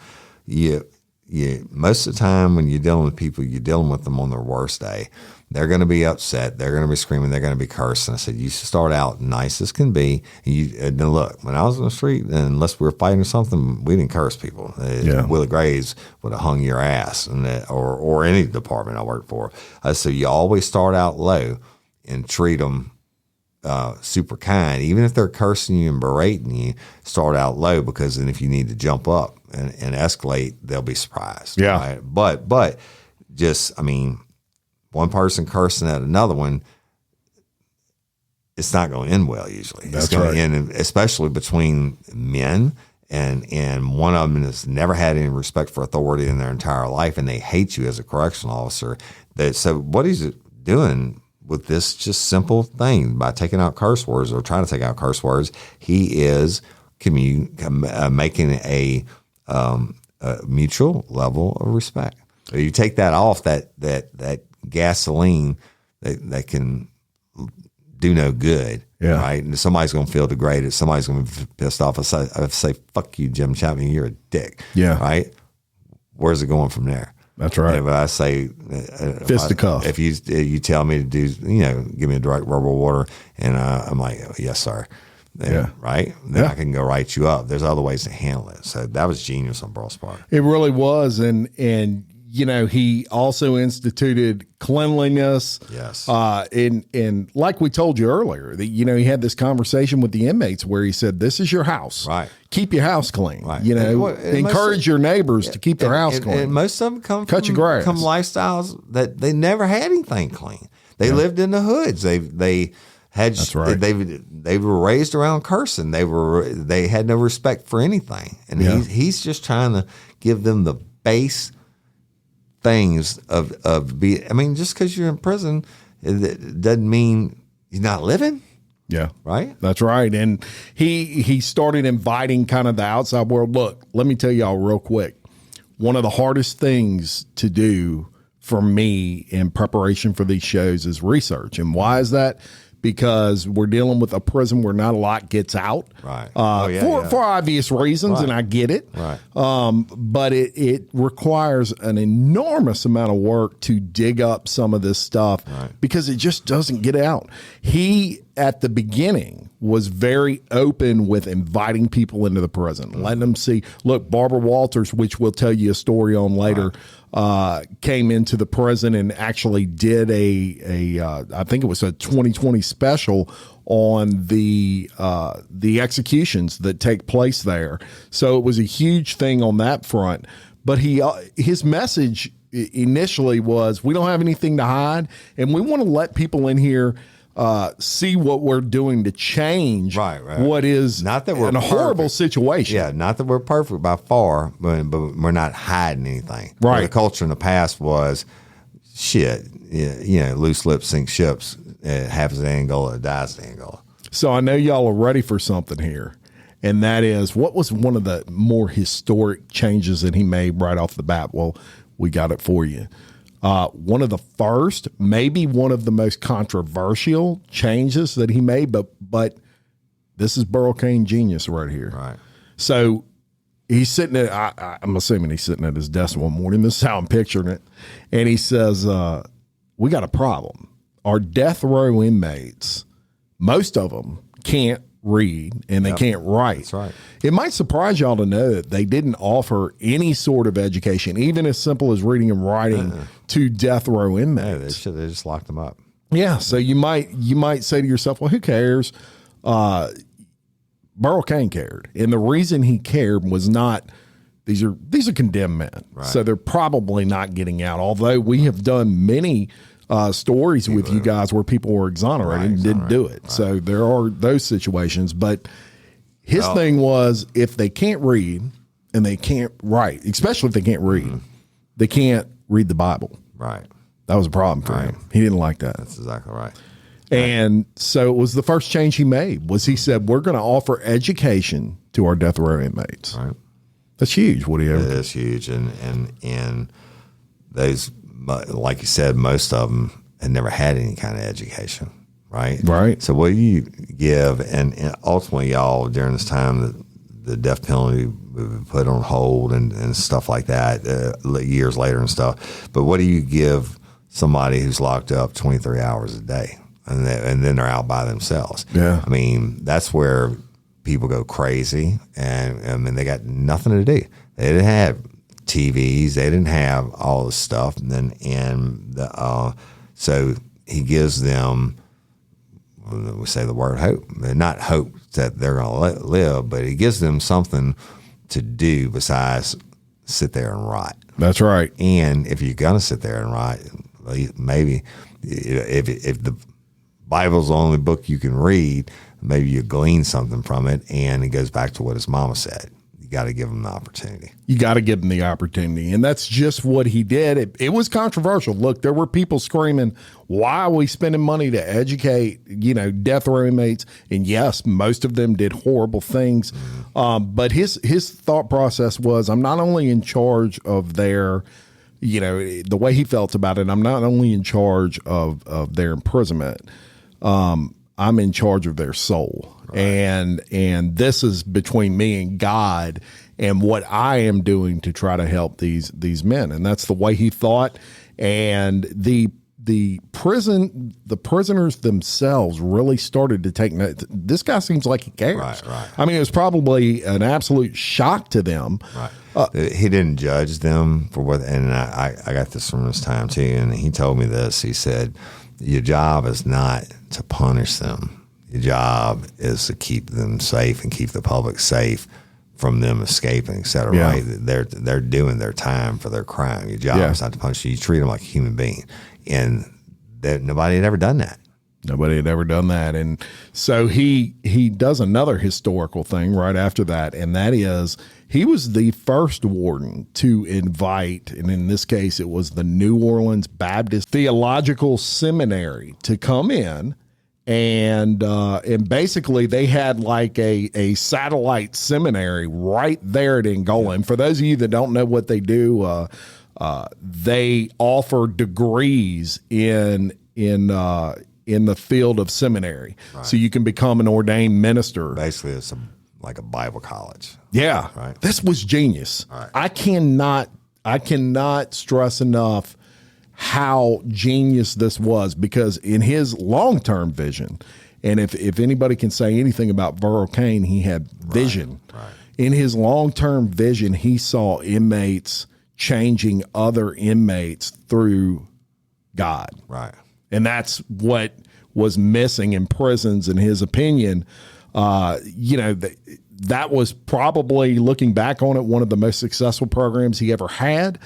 Speaker 3: most of the time when you're dealing with people, you're dealing with them on their worst day. They're going to be upset. They're going to be screaming. They're going to be cursing. I said, you should start out nice as can be. And look, when I was in the street, unless we were fighting or something, we didn't curse people. Willie Graves would have hung your ass, or any department I worked for. I said, you always start out low and treat them super kind. Even if they're cursing you and berating you, start out low, because then if you need to jump up and escalate, they'll be surprised.
Speaker 2: Yeah.
Speaker 3: Right? But just, I mean, one person cursing at another one, it's not going to end well usually.
Speaker 2: That's
Speaker 3: it's going
Speaker 2: right.
Speaker 3: to end, especially between men, and one of them has never had any respect for authority in their entire life, and they hate you as a correctional officer. So what he's doing with this just simple thing, by taking out curse words or trying to take out curse words, he is making a mutual level of respect. So you take that off, that gasoline that can do no good, right? And somebody's going to feel degraded. Somebody's going to be pissed off. I say, fuck you, Jim Chapman, you're a dick.
Speaker 2: Yeah.
Speaker 3: Right? Where's it going from there?
Speaker 2: That's right.
Speaker 3: If I say,
Speaker 2: fisticuff.
Speaker 3: If you tell me to do, give me a direct verbal order, and I'm like, oh, yes, sir. Then, right? Then I can go write you up. There's other ways to handle it. So that was genius on Burl's part.
Speaker 2: It really was. And he also instituted cleanliness.
Speaker 3: Yes.
Speaker 2: And like we told you earlier, that, he had this conversation with the inmates where he said, this is your house.
Speaker 3: Right.
Speaker 2: Keep your house clean.
Speaker 3: Right.
Speaker 2: Encourage your neighbors to keep their house clean.
Speaker 3: And most of them come
Speaker 2: Cut your grass.
Speaker 3: lifestyles that they never had anything clean. They lived in the hoods. They had
Speaker 2: That's right.
Speaker 3: they were raised around cursing. They had no respect for anything. And he's just trying to give them the base things of be. I mean, just because you're in prison, it doesn't mean you're not living.
Speaker 2: Yeah.
Speaker 3: Right?
Speaker 2: That's right. And he started inviting kind of the outside world. Look, let me tell y'all real quick. One of the hardest things to do for me in preparation for these shows is research. And why is that? Because we're dealing with a prison where not a lot gets out,
Speaker 3: right?
Speaker 2: For obvious reasons, and I get it.
Speaker 3: Right.
Speaker 2: But it requires an enormous amount of work to dig up some of this stuff because it just doesn't get out. He, at the beginning, was very open with inviting people into the prison, letting them see. Look, Barbara Walters, which we'll tell you a story on later. Came into the prison and actually did I think it was a 2020 special on the executions that take place there. So it was a huge thing on that front. But his message initially was, we don't have anything to hide, and we want to let people in here see what we're doing to change what is
Speaker 3: not that we're
Speaker 2: in a horrible situation.
Speaker 3: Yeah, not that we're perfect by far, but we're not hiding anything.
Speaker 2: Right.
Speaker 3: The culture in the past was, loose lips sink ships. It happens in Angola, it dies in Angola.
Speaker 2: So I know y'all are ready for something here, and that is, what was one of the more historic changes that he made right off the bat? Well, we got it for you. One of the first, maybe one of the most controversial changes that he made, but this is Burl Cain genius right here.
Speaker 3: Right.
Speaker 2: So he's sitting at, I'm assuming he's sitting at his desk one morning. This is how I'm picturing it. And he says, we got a problem. Our death row inmates, most of them can't read and they can't write.
Speaker 3: That's right.
Speaker 2: It might surprise y'all to know that they didn't offer any sort of education, even as simple as reading and writing, to death row inmates.
Speaker 3: Yeah, they just locked them up.
Speaker 2: Yeah, so you might say to yourself, well, who cares? Burl Cain cared, and the reason he cared was not these are condemned men, so they're probably not getting out. Although we have done many stories with you guys where people were exonerated and didn't do it. Right. So there are those situations. But his thing was, if they can't read and they can't write, especially if they can't read, they can't read the Bible.
Speaker 3: Right.
Speaker 2: That was a problem for him. He didn't like that.
Speaker 3: That's exactly right.
Speaker 2: And so it was the first change he made, was he said, we're going to offer education to our death row inmates.
Speaker 3: Right.
Speaker 2: That's huge. What do you?
Speaker 3: It is huge. And those, like you said, most of them had never had any kind of education, right?
Speaker 2: Right.
Speaker 3: So what you give, and ultimately, y'all, during this time, the death penalty was put on hold and stuff like that years later and stuff. But what do you give somebody who's locked up 23 hours a day and then they're out by themselves?
Speaker 2: Yeah.
Speaker 3: I mean, that's where people go crazy, and I mean, they got nothing to do. They didn't have TVs. They didn't have all this stuff. So he gives them, we say the word hope, not hope that they're going to live, but he gives them something to do besides sit there and write.
Speaker 2: That's right.
Speaker 3: And if you're going to sit there and write, maybe if the Bible's the only book you can read, maybe you glean something from it. And it goes back to what his mama said. You got to give them the opportunity. You
Speaker 2: got to give them the opportunity. And that's just what he did. It was controversial. Look, there were people screaming, why are we spending money to educate, death row inmates? And yes, most of them did horrible things. But his thought process was, I'm not only in charge of their, the way he felt about it, I'm not only in charge of their imprisonment, I'm in charge of their soul. Right. And this is between me and God and what I am doing to try to help these men. And that's the way he thought. And the prisoners themselves really started to take note. This guy seems like he cares.
Speaker 3: Right.
Speaker 2: I mean, it was probably an absolute shock to them.
Speaker 3: Right. He didn't judge them for what, and I got this from this time too. And he told me this. He said, your job is not to punish them. Your job is to keep them safe and keep the public safe from them escaping, et cetera.
Speaker 2: Yeah.
Speaker 3: Right? They're doing their time for their crime. Your job is not to punish you. You treat them like a human being, and nobody had ever done that.
Speaker 2: Nobody had ever done that. And so he does another historical thing right after that, and that is he was the first warden to invite, and in this case it was the New Orleans Baptist Theological Seminary, to come in, and basically they had like a satellite seminary right there at Angola. And for those of you that don't know what they do, they offer degrees in the field of seminary. Right. So you can become an ordained minister.
Speaker 3: Basically, it's like a Bible college.
Speaker 2: Yeah.
Speaker 3: Right.
Speaker 2: This was genius.
Speaker 3: Right.
Speaker 2: I cannot stress enough how genius this was, because in his long-term vision, and if anybody can say anything about Burl Cain, he had vision.
Speaker 3: Right.
Speaker 2: In his long-term vision, he saw inmates changing other inmates through God.
Speaker 3: Right.
Speaker 2: And that's what was missing in prisons, in his opinion. That was probably, looking back on it, one of the most successful programs he ever had.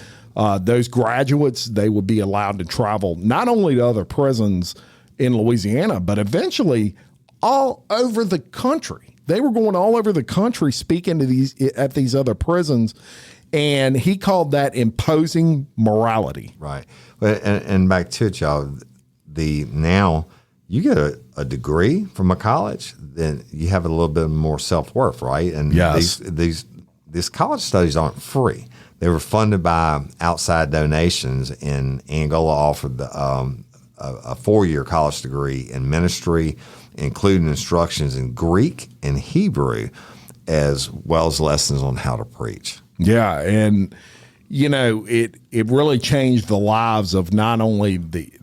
Speaker 2: Those graduates, they would be allowed to travel not only to other prisons in Louisiana, but eventually all over the country. They were going all over the country speaking to at these other prisons. And he called that imposing morality.
Speaker 3: Right. And back to it, y'all. Now you get a degree from a college, then you have a little bit more self-worth, right? And
Speaker 2: yes.
Speaker 3: these college studies aren't free. They were funded by outside donations, and Angola offered a 4-year college degree in ministry, including instructions in Greek and Hebrew, as well as lessons on how to preach.
Speaker 2: Yeah, and it really changed the lives of not only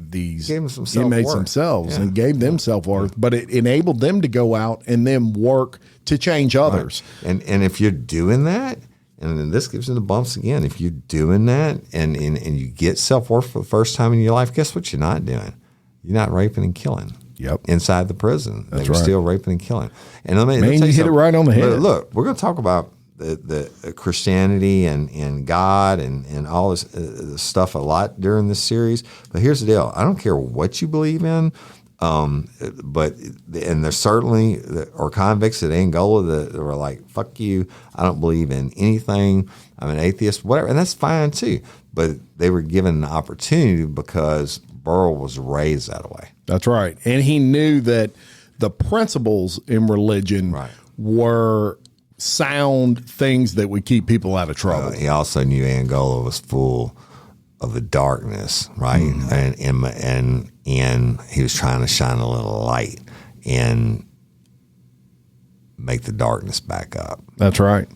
Speaker 2: these inmates themselves, and gave them self-worth, but it enabled them to go out and then work to change others.
Speaker 3: Right. And if you're doing that, and then this gives them the bumps again, if you're doing that and you get self-worth for the first time in your life, guess what you're not doing? You're not raping and killing.
Speaker 2: Yep.
Speaker 3: Inside the prison.
Speaker 2: That's
Speaker 3: they were
Speaker 2: right.
Speaker 3: Still raping and killing. And let me
Speaker 2: you hit it right on the head.
Speaker 3: Look, we're going to talk about the Christianity and God and all this stuff a lot during this series. But here's the deal. I don't care what you believe in, but there's certainly are convicts at Angola that were like, fuck you, I don't believe in anything, I'm an atheist, whatever, and that's fine too. But they were given an opportunity because Burl was raised that way.
Speaker 2: That's right. And he knew that the principles in religion were sound things that would keep people out of trouble.
Speaker 3: He also knew Angola was full of the darkness, right? And he was trying to shine a little light and make the darkness back up.
Speaker 2: That's right.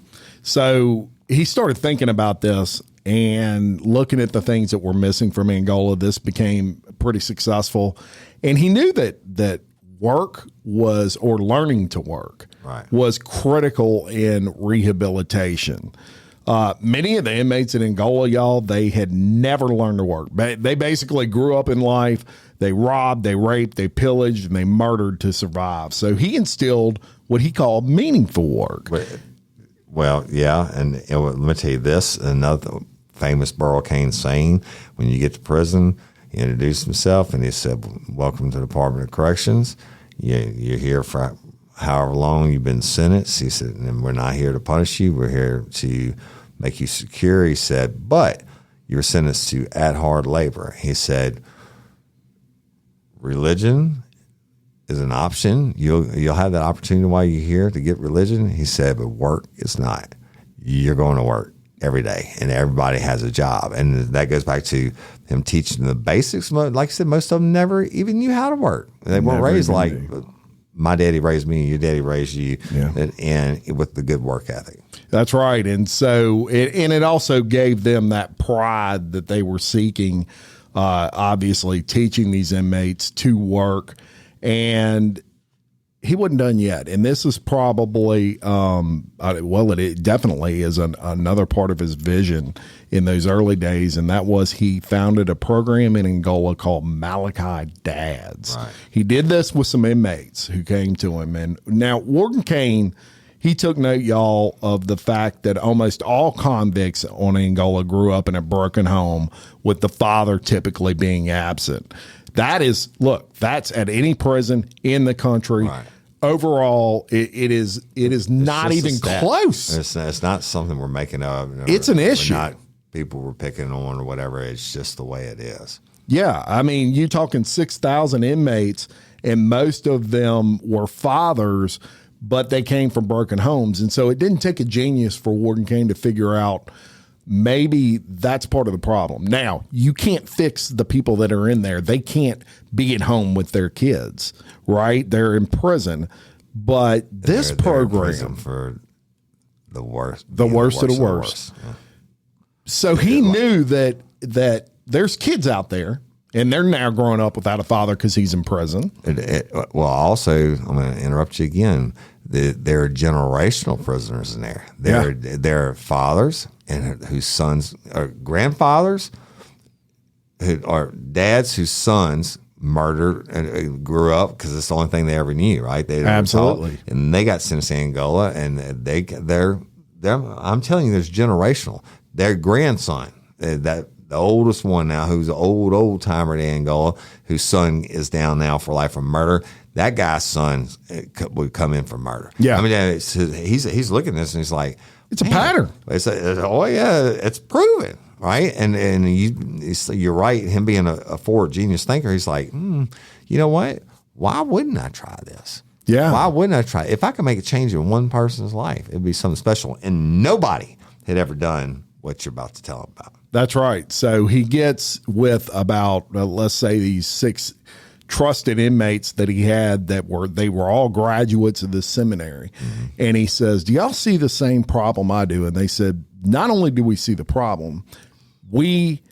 Speaker 2: So he started thinking about this and looking at the things that were missing from Angola. This became pretty successful. And he knew that work was, or learning to work, was critical in rehabilitation. Many of the inmates in Angola, y'all, they had never learned to work. They basically grew up in life. They robbed, they raped, they pillaged, and they murdered to survive. So he instilled what he called meaningful work.
Speaker 3: Well, yeah, and let me tell you this, another famous Burl Cain saying, when you get to prison, he introduced himself, and he said, welcome to the Department of Corrections. You're here for however long you've been sentenced. He said, and we're not here to punish you. We're here to make you secure. He said, but you're sentenced to hard labor. He said, religion is an option. You'll have that opportunity while you're here to get religion. He said, but work is not. You're going to work every day, and everybody has a job. And that goes back to him teaching the basics. Like I said, most of them never even knew how to work. They weren't raised like my daddy raised me, your daddy raised you, and with the good work ethic.
Speaker 2: That's right. And so, it also gave them that pride that they were seeking, obviously teaching these inmates to work. And he wasn't done yet. And this is probably, it definitely is another part of his vision in those early days. And that was, he founded a program in Angola called Malachi Dads. Right. He did this with some inmates who came to him. And now Warden Cain, he took note, y'all, of the fact that almost all convicts on Angola grew up in a broken home, with the father typically being absent. That is, look, that's at any prison in the country.
Speaker 3: Right.
Speaker 2: Overall, it is not even close.
Speaker 3: It's not something we're making up.
Speaker 2: It's an issue.
Speaker 3: Not people we're picking on or whatever. It's just the way it is.
Speaker 2: Yeah, I mean, you're talking 6,000 inmates, and most of them were fathers, but they came from broken homes. And so it didn't take a genius for Warden Cain to figure out maybe that's part of the problem. Now, you can't fix the people that are in there. They can't be at home with their kids, right? They're in prison. But this
Speaker 3: they're in
Speaker 2: program
Speaker 3: prison for the worst.
Speaker 2: The worst of the worst.
Speaker 3: Yeah.
Speaker 2: So he knew that there's kids out there, and they're now growing up without a father because he's in prison.
Speaker 3: Well, also, I'm going to interrupt you again. There are generational prisoners in there. There are fathers and whose sons are grandfathers, who are dads whose sons murdered and grew up because it's the only thing they ever knew, right? They
Speaker 2: Absolutely.
Speaker 3: And they got sent to Angola, and they're I'm telling you, there's generational. Their grandson, the oldest one now, who's an old timer in Angola, whose son is down now for life for murder. That guy's son would come in for murder.
Speaker 2: Yeah,
Speaker 3: I mean, he's looking at this and he's like,
Speaker 2: it's a pattern.
Speaker 3: Oh yeah, it's proven, right? And you're right. Him being a forward genius thinker, he's like, you know what? Why wouldn't I try this?
Speaker 2: Yeah.
Speaker 3: Why wouldn't I try? If I could make a change in one person's life, it'd be something special. And nobody had ever done what you're about to tell him about.
Speaker 2: That's right. So he gets with about, let's say, these 6 trusted inmates that he had they were all graduates of this seminary. Mm-hmm. And he says, do y'all see the same problem I do? And they said, not only do we see the problem, we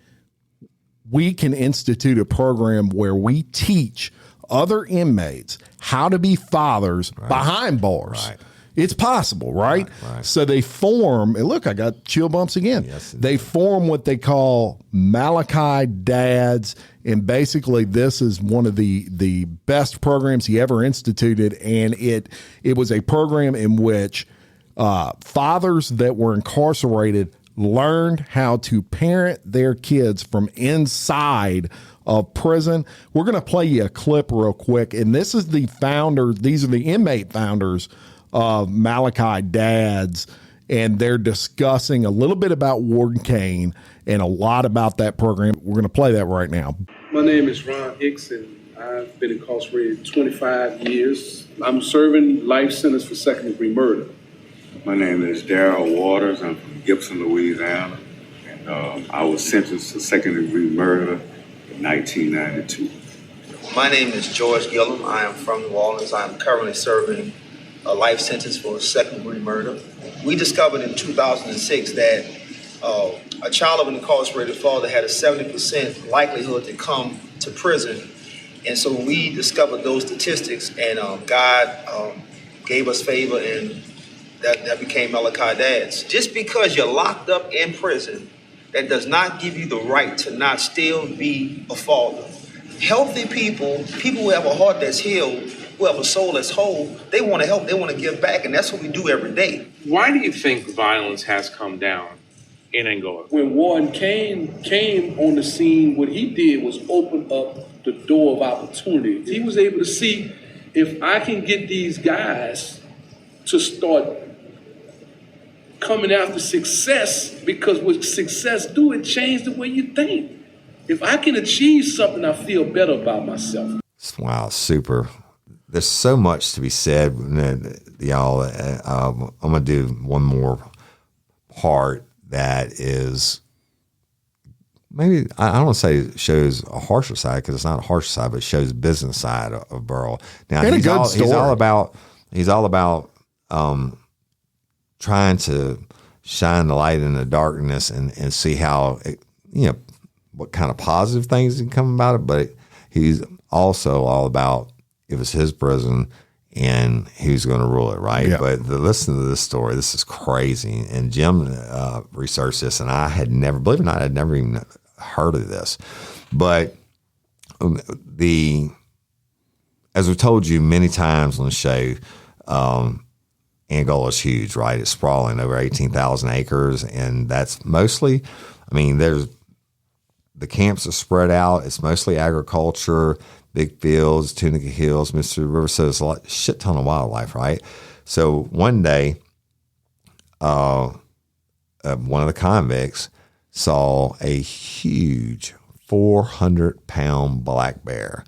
Speaker 2: can institute a program where we teach other inmates how to be fathers behind bars. Right. It's possible, right? Right? So they form, and look, I got chill bumps again. Yes, they form what they call Malachi Dads, and basically this is one of the best programs he ever instituted, and it was a program in which fathers that were incarcerated learned how to parent their kids from inside of prison. We're going to play you a clip real quick, and this is the founder. These are the inmate founders of Malachi Dads, and they're discussing a little bit about Warden Cain and a lot about that program. We're going to play that right now.
Speaker 4: My name is Ron Hicks, and I've been incarcerated 25 years. I'm serving life sentence for second-degree murder.
Speaker 5: My name is Darrell Waters. I'm from Gibson, Louisiana, and I was sentenced to second-degree murder in 1992.
Speaker 6: My name is George Gillum. I am from New Orleans. I am currently serving a life sentence for second-degree murder. We discovered in 2006 that a child of an incarcerated father had a 70% likelihood to come to prison. And so we discovered those statistics, and God gave us favor, and that became Malachi Dads. Just because you're locked up in prison, that does not give you the right to not still be a father. Healthy people who have a heart that's healed, who have a soul that's whole, they want to help, they want to give back, and that's what we do every day.
Speaker 7: Why do you think violence has come down in Angola?
Speaker 4: When Warden Cain came on the scene, what he did was open up the door of opportunity. He was able to see, if I can get these guys to start coming after success, because what success do, it change the way you think. If I can achieve something, I feel better about myself.
Speaker 3: Wow, super. There's so much to be said, y'all. I'm going to do one more part that is maybe, I don't want to say shows a harsher side, because it's not a harsher side, but it shows business side of Burl. Now, he's all about trying to shine the light in the darkness and see how, what kind of positive things can come about it. But he's also all about, it was his prison and he was going to rule it, right? Yeah. But listen to this story. This is crazy. And Jim researched this, and I had never, believe it or not, I'd never even heard of this. But as we've told you many times on the show, Angola is huge, right? It's sprawling over 18,000 acres, and that's mostly, there's the camps are spread out. It's mostly agriculture, big fields, Tunica Hills, Mississippi River. So there's a shit ton of wildlife, right? So one day, one of the convicts saw a huge 400-pound black bear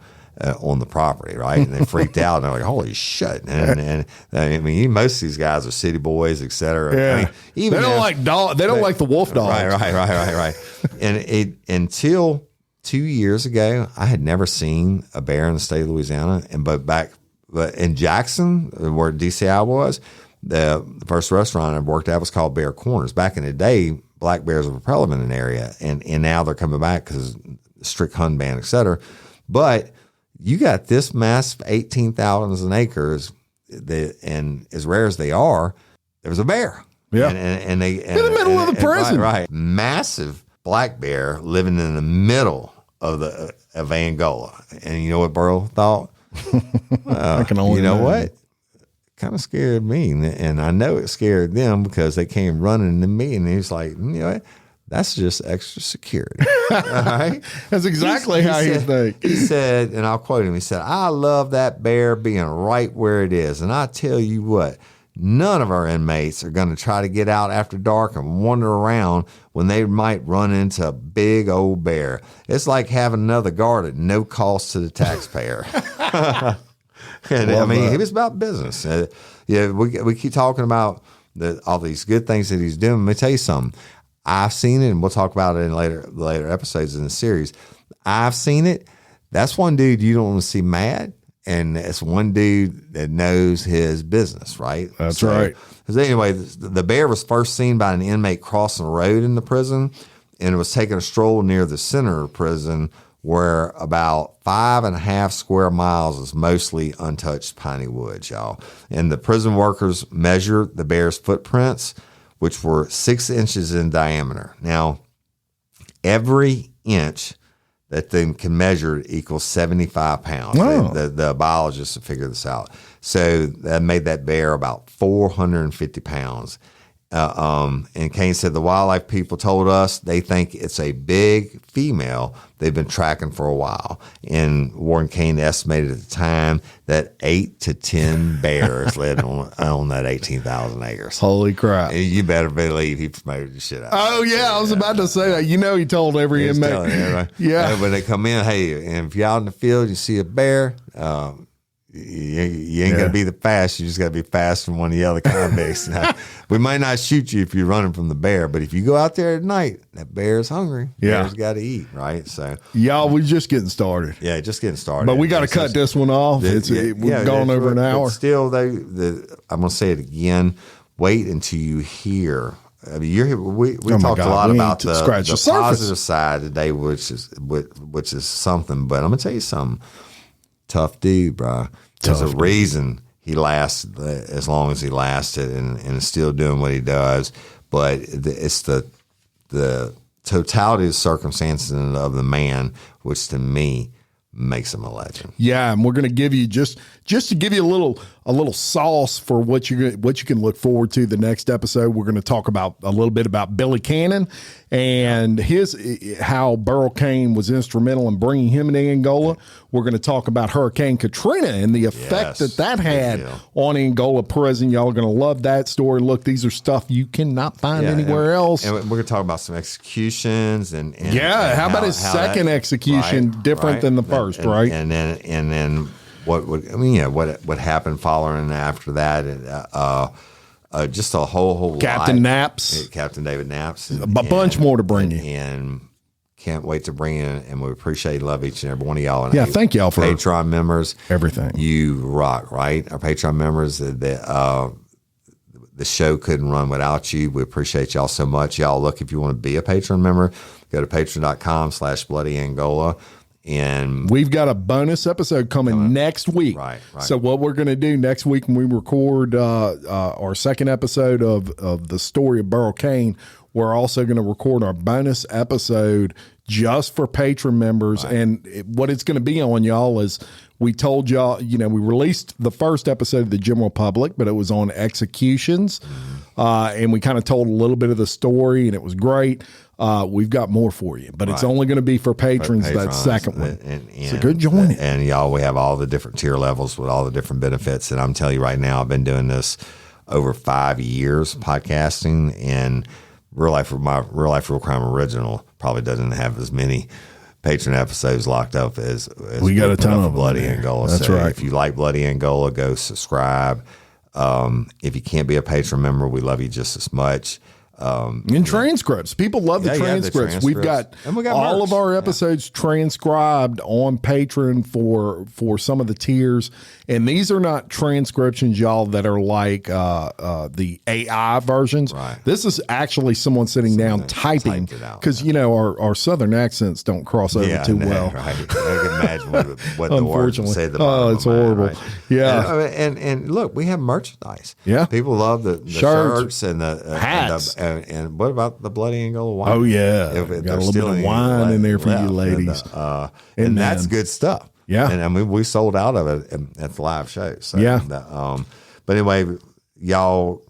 Speaker 3: on the property, right? And they freaked out, and they're like, "Holy shit!" And I mean, most of these guys are city boys, et cetera.
Speaker 2: Yeah.
Speaker 3: I mean, even
Speaker 2: they don't like dog. They don't like the wolf dogs.
Speaker 3: Right. And until 2 years ago, I had never seen a bear in the state of Louisiana. But in Jackson, where DCI was, the first restaurant I worked at was called Bear Corners. Back in the day, black bears were prevalent in the area, and now they're coming back because strict hunt ban, et cetera. But you got this massive 18,000 acres, and as rare as they are, there was a bear.
Speaker 2: Yeah.
Speaker 3: And they
Speaker 2: in the middle of the prison.
Speaker 3: Right. Massive black bear living in the middle of Angola. And you know what Burl thought?
Speaker 2: I can only
Speaker 3: you know
Speaker 2: imagine.
Speaker 3: what? Kind of scared me. And I know it scared them because they came running to me, and he's like, you know what? That's just extra security. All right.
Speaker 2: That's exactly how he thinks.
Speaker 3: He said, and I'll quote him, he said, "I love that bear being right where it is. And I tell you what, none of our inmates are going to try to get out after dark and wander around when they might run into a big old bear. It's like having another guard at no cost to the taxpayer." And I mean, he was about business. We keep talking about all these good things that he's doing. Let me tell you something. I've seen it, and we'll talk about it in later episodes in the series. I've seen it. That's one dude you don't want to see mad, and it's one dude that knows his business, right?
Speaker 2: That's right.
Speaker 3: Because anyway, the bear was first seen by an inmate crossing the road in the prison, and it was taking a stroll near the center of the prison, where about 5.5 square miles is mostly untouched piney woods, y'all. And the prison workers measured the bear's footprints, which were 6 inches in diameter. Now, every inch that they can measure equals 75 pounds.
Speaker 2: Wow.
Speaker 3: The biologists have figured this out. So that made that bear about 450 pounds. And Cain said the wildlife people told us they think it's a big female they've been tracking for a while. And Warden Cain estimated at the time that 8 to 10 bears lived on that 18,000 acres.
Speaker 2: Holy crap.
Speaker 3: And you better believe he promoted the shit out.
Speaker 2: Oh, yeah. I was about to say that. You know, he told every
Speaker 3: He was
Speaker 2: inmate.
Speaker 3: telling everybody.
Speaker 2: Yeah.
Speaker 3: When they come in, hey, and if you're out in the field, you see a bear, you ain't got to be the fast. You just got to be fast from one of the other convicts. Now, we might not shoot you if you're running from the bear, but if you go out there at night, that bear's hungry.
Speaker 2: Yeah.
Speaker 3: Bear's got to eat, right? So,
Speaker 2: Y'all, we're just getting started.
Speaker 3: yeah, just getting started.
Speaker 2: But we got to cut this one off. We've gone over an hour.
Speaker 3: But still, I'm going to say it again. Wait until you hear. I mean, we talked a lot about the positive side today, which is something. But I'm going to tell you something. Tough dude, bro. There's a reason he lasted as long as he lasted and is still doing what he does. But it's the totality of the circumstances of the man, which to me makes him a legend.
Speaker 2: Yeah, and we're going to give you just to give you a little sauce for what you can look forward to the next episode. We're going to talk about a little bit about Billy Cannon and how Burl Cain was instrumental in bringing him into Angola. We're going to talk about Hurricane Katrina and the effect that had on Angola prison. Y'all are going to love that story. Look, these are stuff you cannot find anywhere else.
Speaker 3: And we're going to talk about some executions and
Speaker 2: how about his second execution different than the first, right?
Speaker 3: And then what happened following and after that, and just a whole
Speaker 2: Captain Knaps,
Speaker 3: Captain David Knaps,
Speaker 2: a bunch more to bring you,
Speaker 3: and can't wait to bring in. And we appreciate and love each and every one of y'all. And
Speaker 2: thank y'all for
Speaker 3: Patreon members,
Speaker 2: everything.
Speaker 3: You rock, right? Our Patreon members, the show couldn't run without you. We appreciate y'all so much. Y'all, look, if you want to be a Patreon member, go to patreon.com/BloodyAngola. And
Speaker 2: we've got a bonus episode coming next week.
Speaker 3: Right.
Speaker 2: So what we're going to do next week when we record our second episode of the story of Burl Cain, we're also going to record our bonus episode just for patron members. Right. And what it's going to be on, y'all, is we told y'all, we released the first episode to the general public, but it was on executions. and we kind of told a little bit of the story, and it was great. We've got more for you, but it's only going to be for patrons. That second one. So go join it.
Speaker 3: And y'all, we have all the different tier levels with all the different benefits. And I'm telling you right now, I've been doing this over 5 years, podcasting, and Real Life Real Crime Original probably doesn't have as many patron episodes locked up as
Speaker 2: we got a ton of
Speaker 3: Bloody Angola.
Speaker 2: That's
Speaker 3: so
Speaker 2: right.
Speaker 3: If you like Bloody Angola, go subscribe. If you can't be a patron member, we love you just as much.
Speaker 2: And transcripts. People love the transcripts. We've got all of our episodes transcribed on Patreon for some of the tiers. And these are not transcriptions, y'all, that are like the AI versions.
Speaker 3: Right.
Speaker 2: This is actually someone sitting down typing, because, you know, our Southern accents don't cross over too well.
Speaker 3: Right. I can imagine what the words would say.
Speaker 2: It's horrible.
Speaker 3: Right?
Speaker 2: Yeah.
Speaker 3: And look, we have merchandise.
Speaker 2: Yeah.
Speaker 3: People love the shirts and the
Speaker 2: hats.
Speaker 3: And what about the Bloody Angola wine?
Speaker 2: Oh, yeah.
Speaker 3: If
Speaker 2: Got a
Speaker 3: there's
Speaker 2: little bit
Speaker 3: still
Speaker 2: of
Speaker 3: any
Speaker 2: wine in there for
Speaker 3: left,
Speaker 2: you ladies.
Speaker 3: And that's good stuff.
Speaker 2: Yeah.
Speaker 3: And I mean, we sold out of it at the live show. So,
Speaker 2: yeah.
Speaker 3: But anyway, y'all,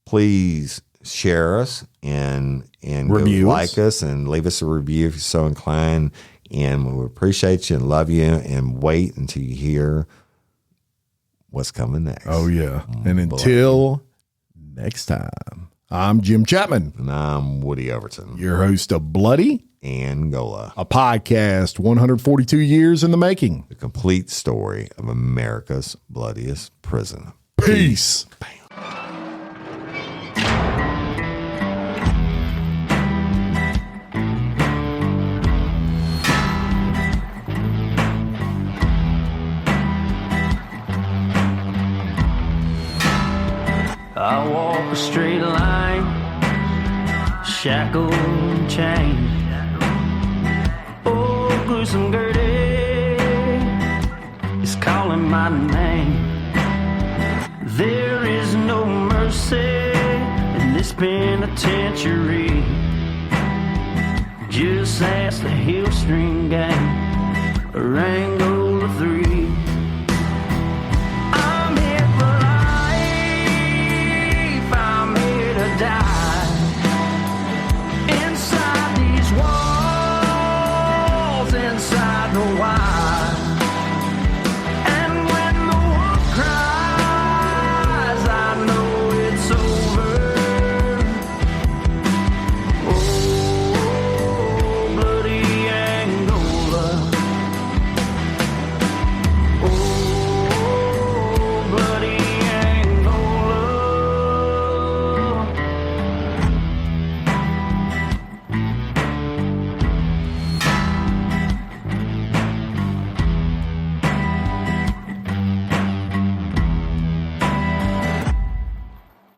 Speaker 3: please share us and
Speaker 2: Review
Speaker 3: like us and leave us a review if you're so inclined. And we appreciate you and love you, and wait until you hear what's coming next.
Speaker 2: Oh, yeah. And until next time, I'm Jim Chapman.
Speaker 3: And I'm Woody Overton,
Speaker 2: your host of Bloody
Speaker 3: Angola,
Speaker 2: a podcast 142 years in the making.
Speaker 3: The complete story of America's bloodiest prison.
Speaker 2: Peace.
Speaker 3: Bam.
Speaker 1: I walk a straight line, shackled and chained. Oh, gruesome Gertie is calling my name. There is no mercy in this penitentiary. Just ask the Hill String Gang or Angola 3.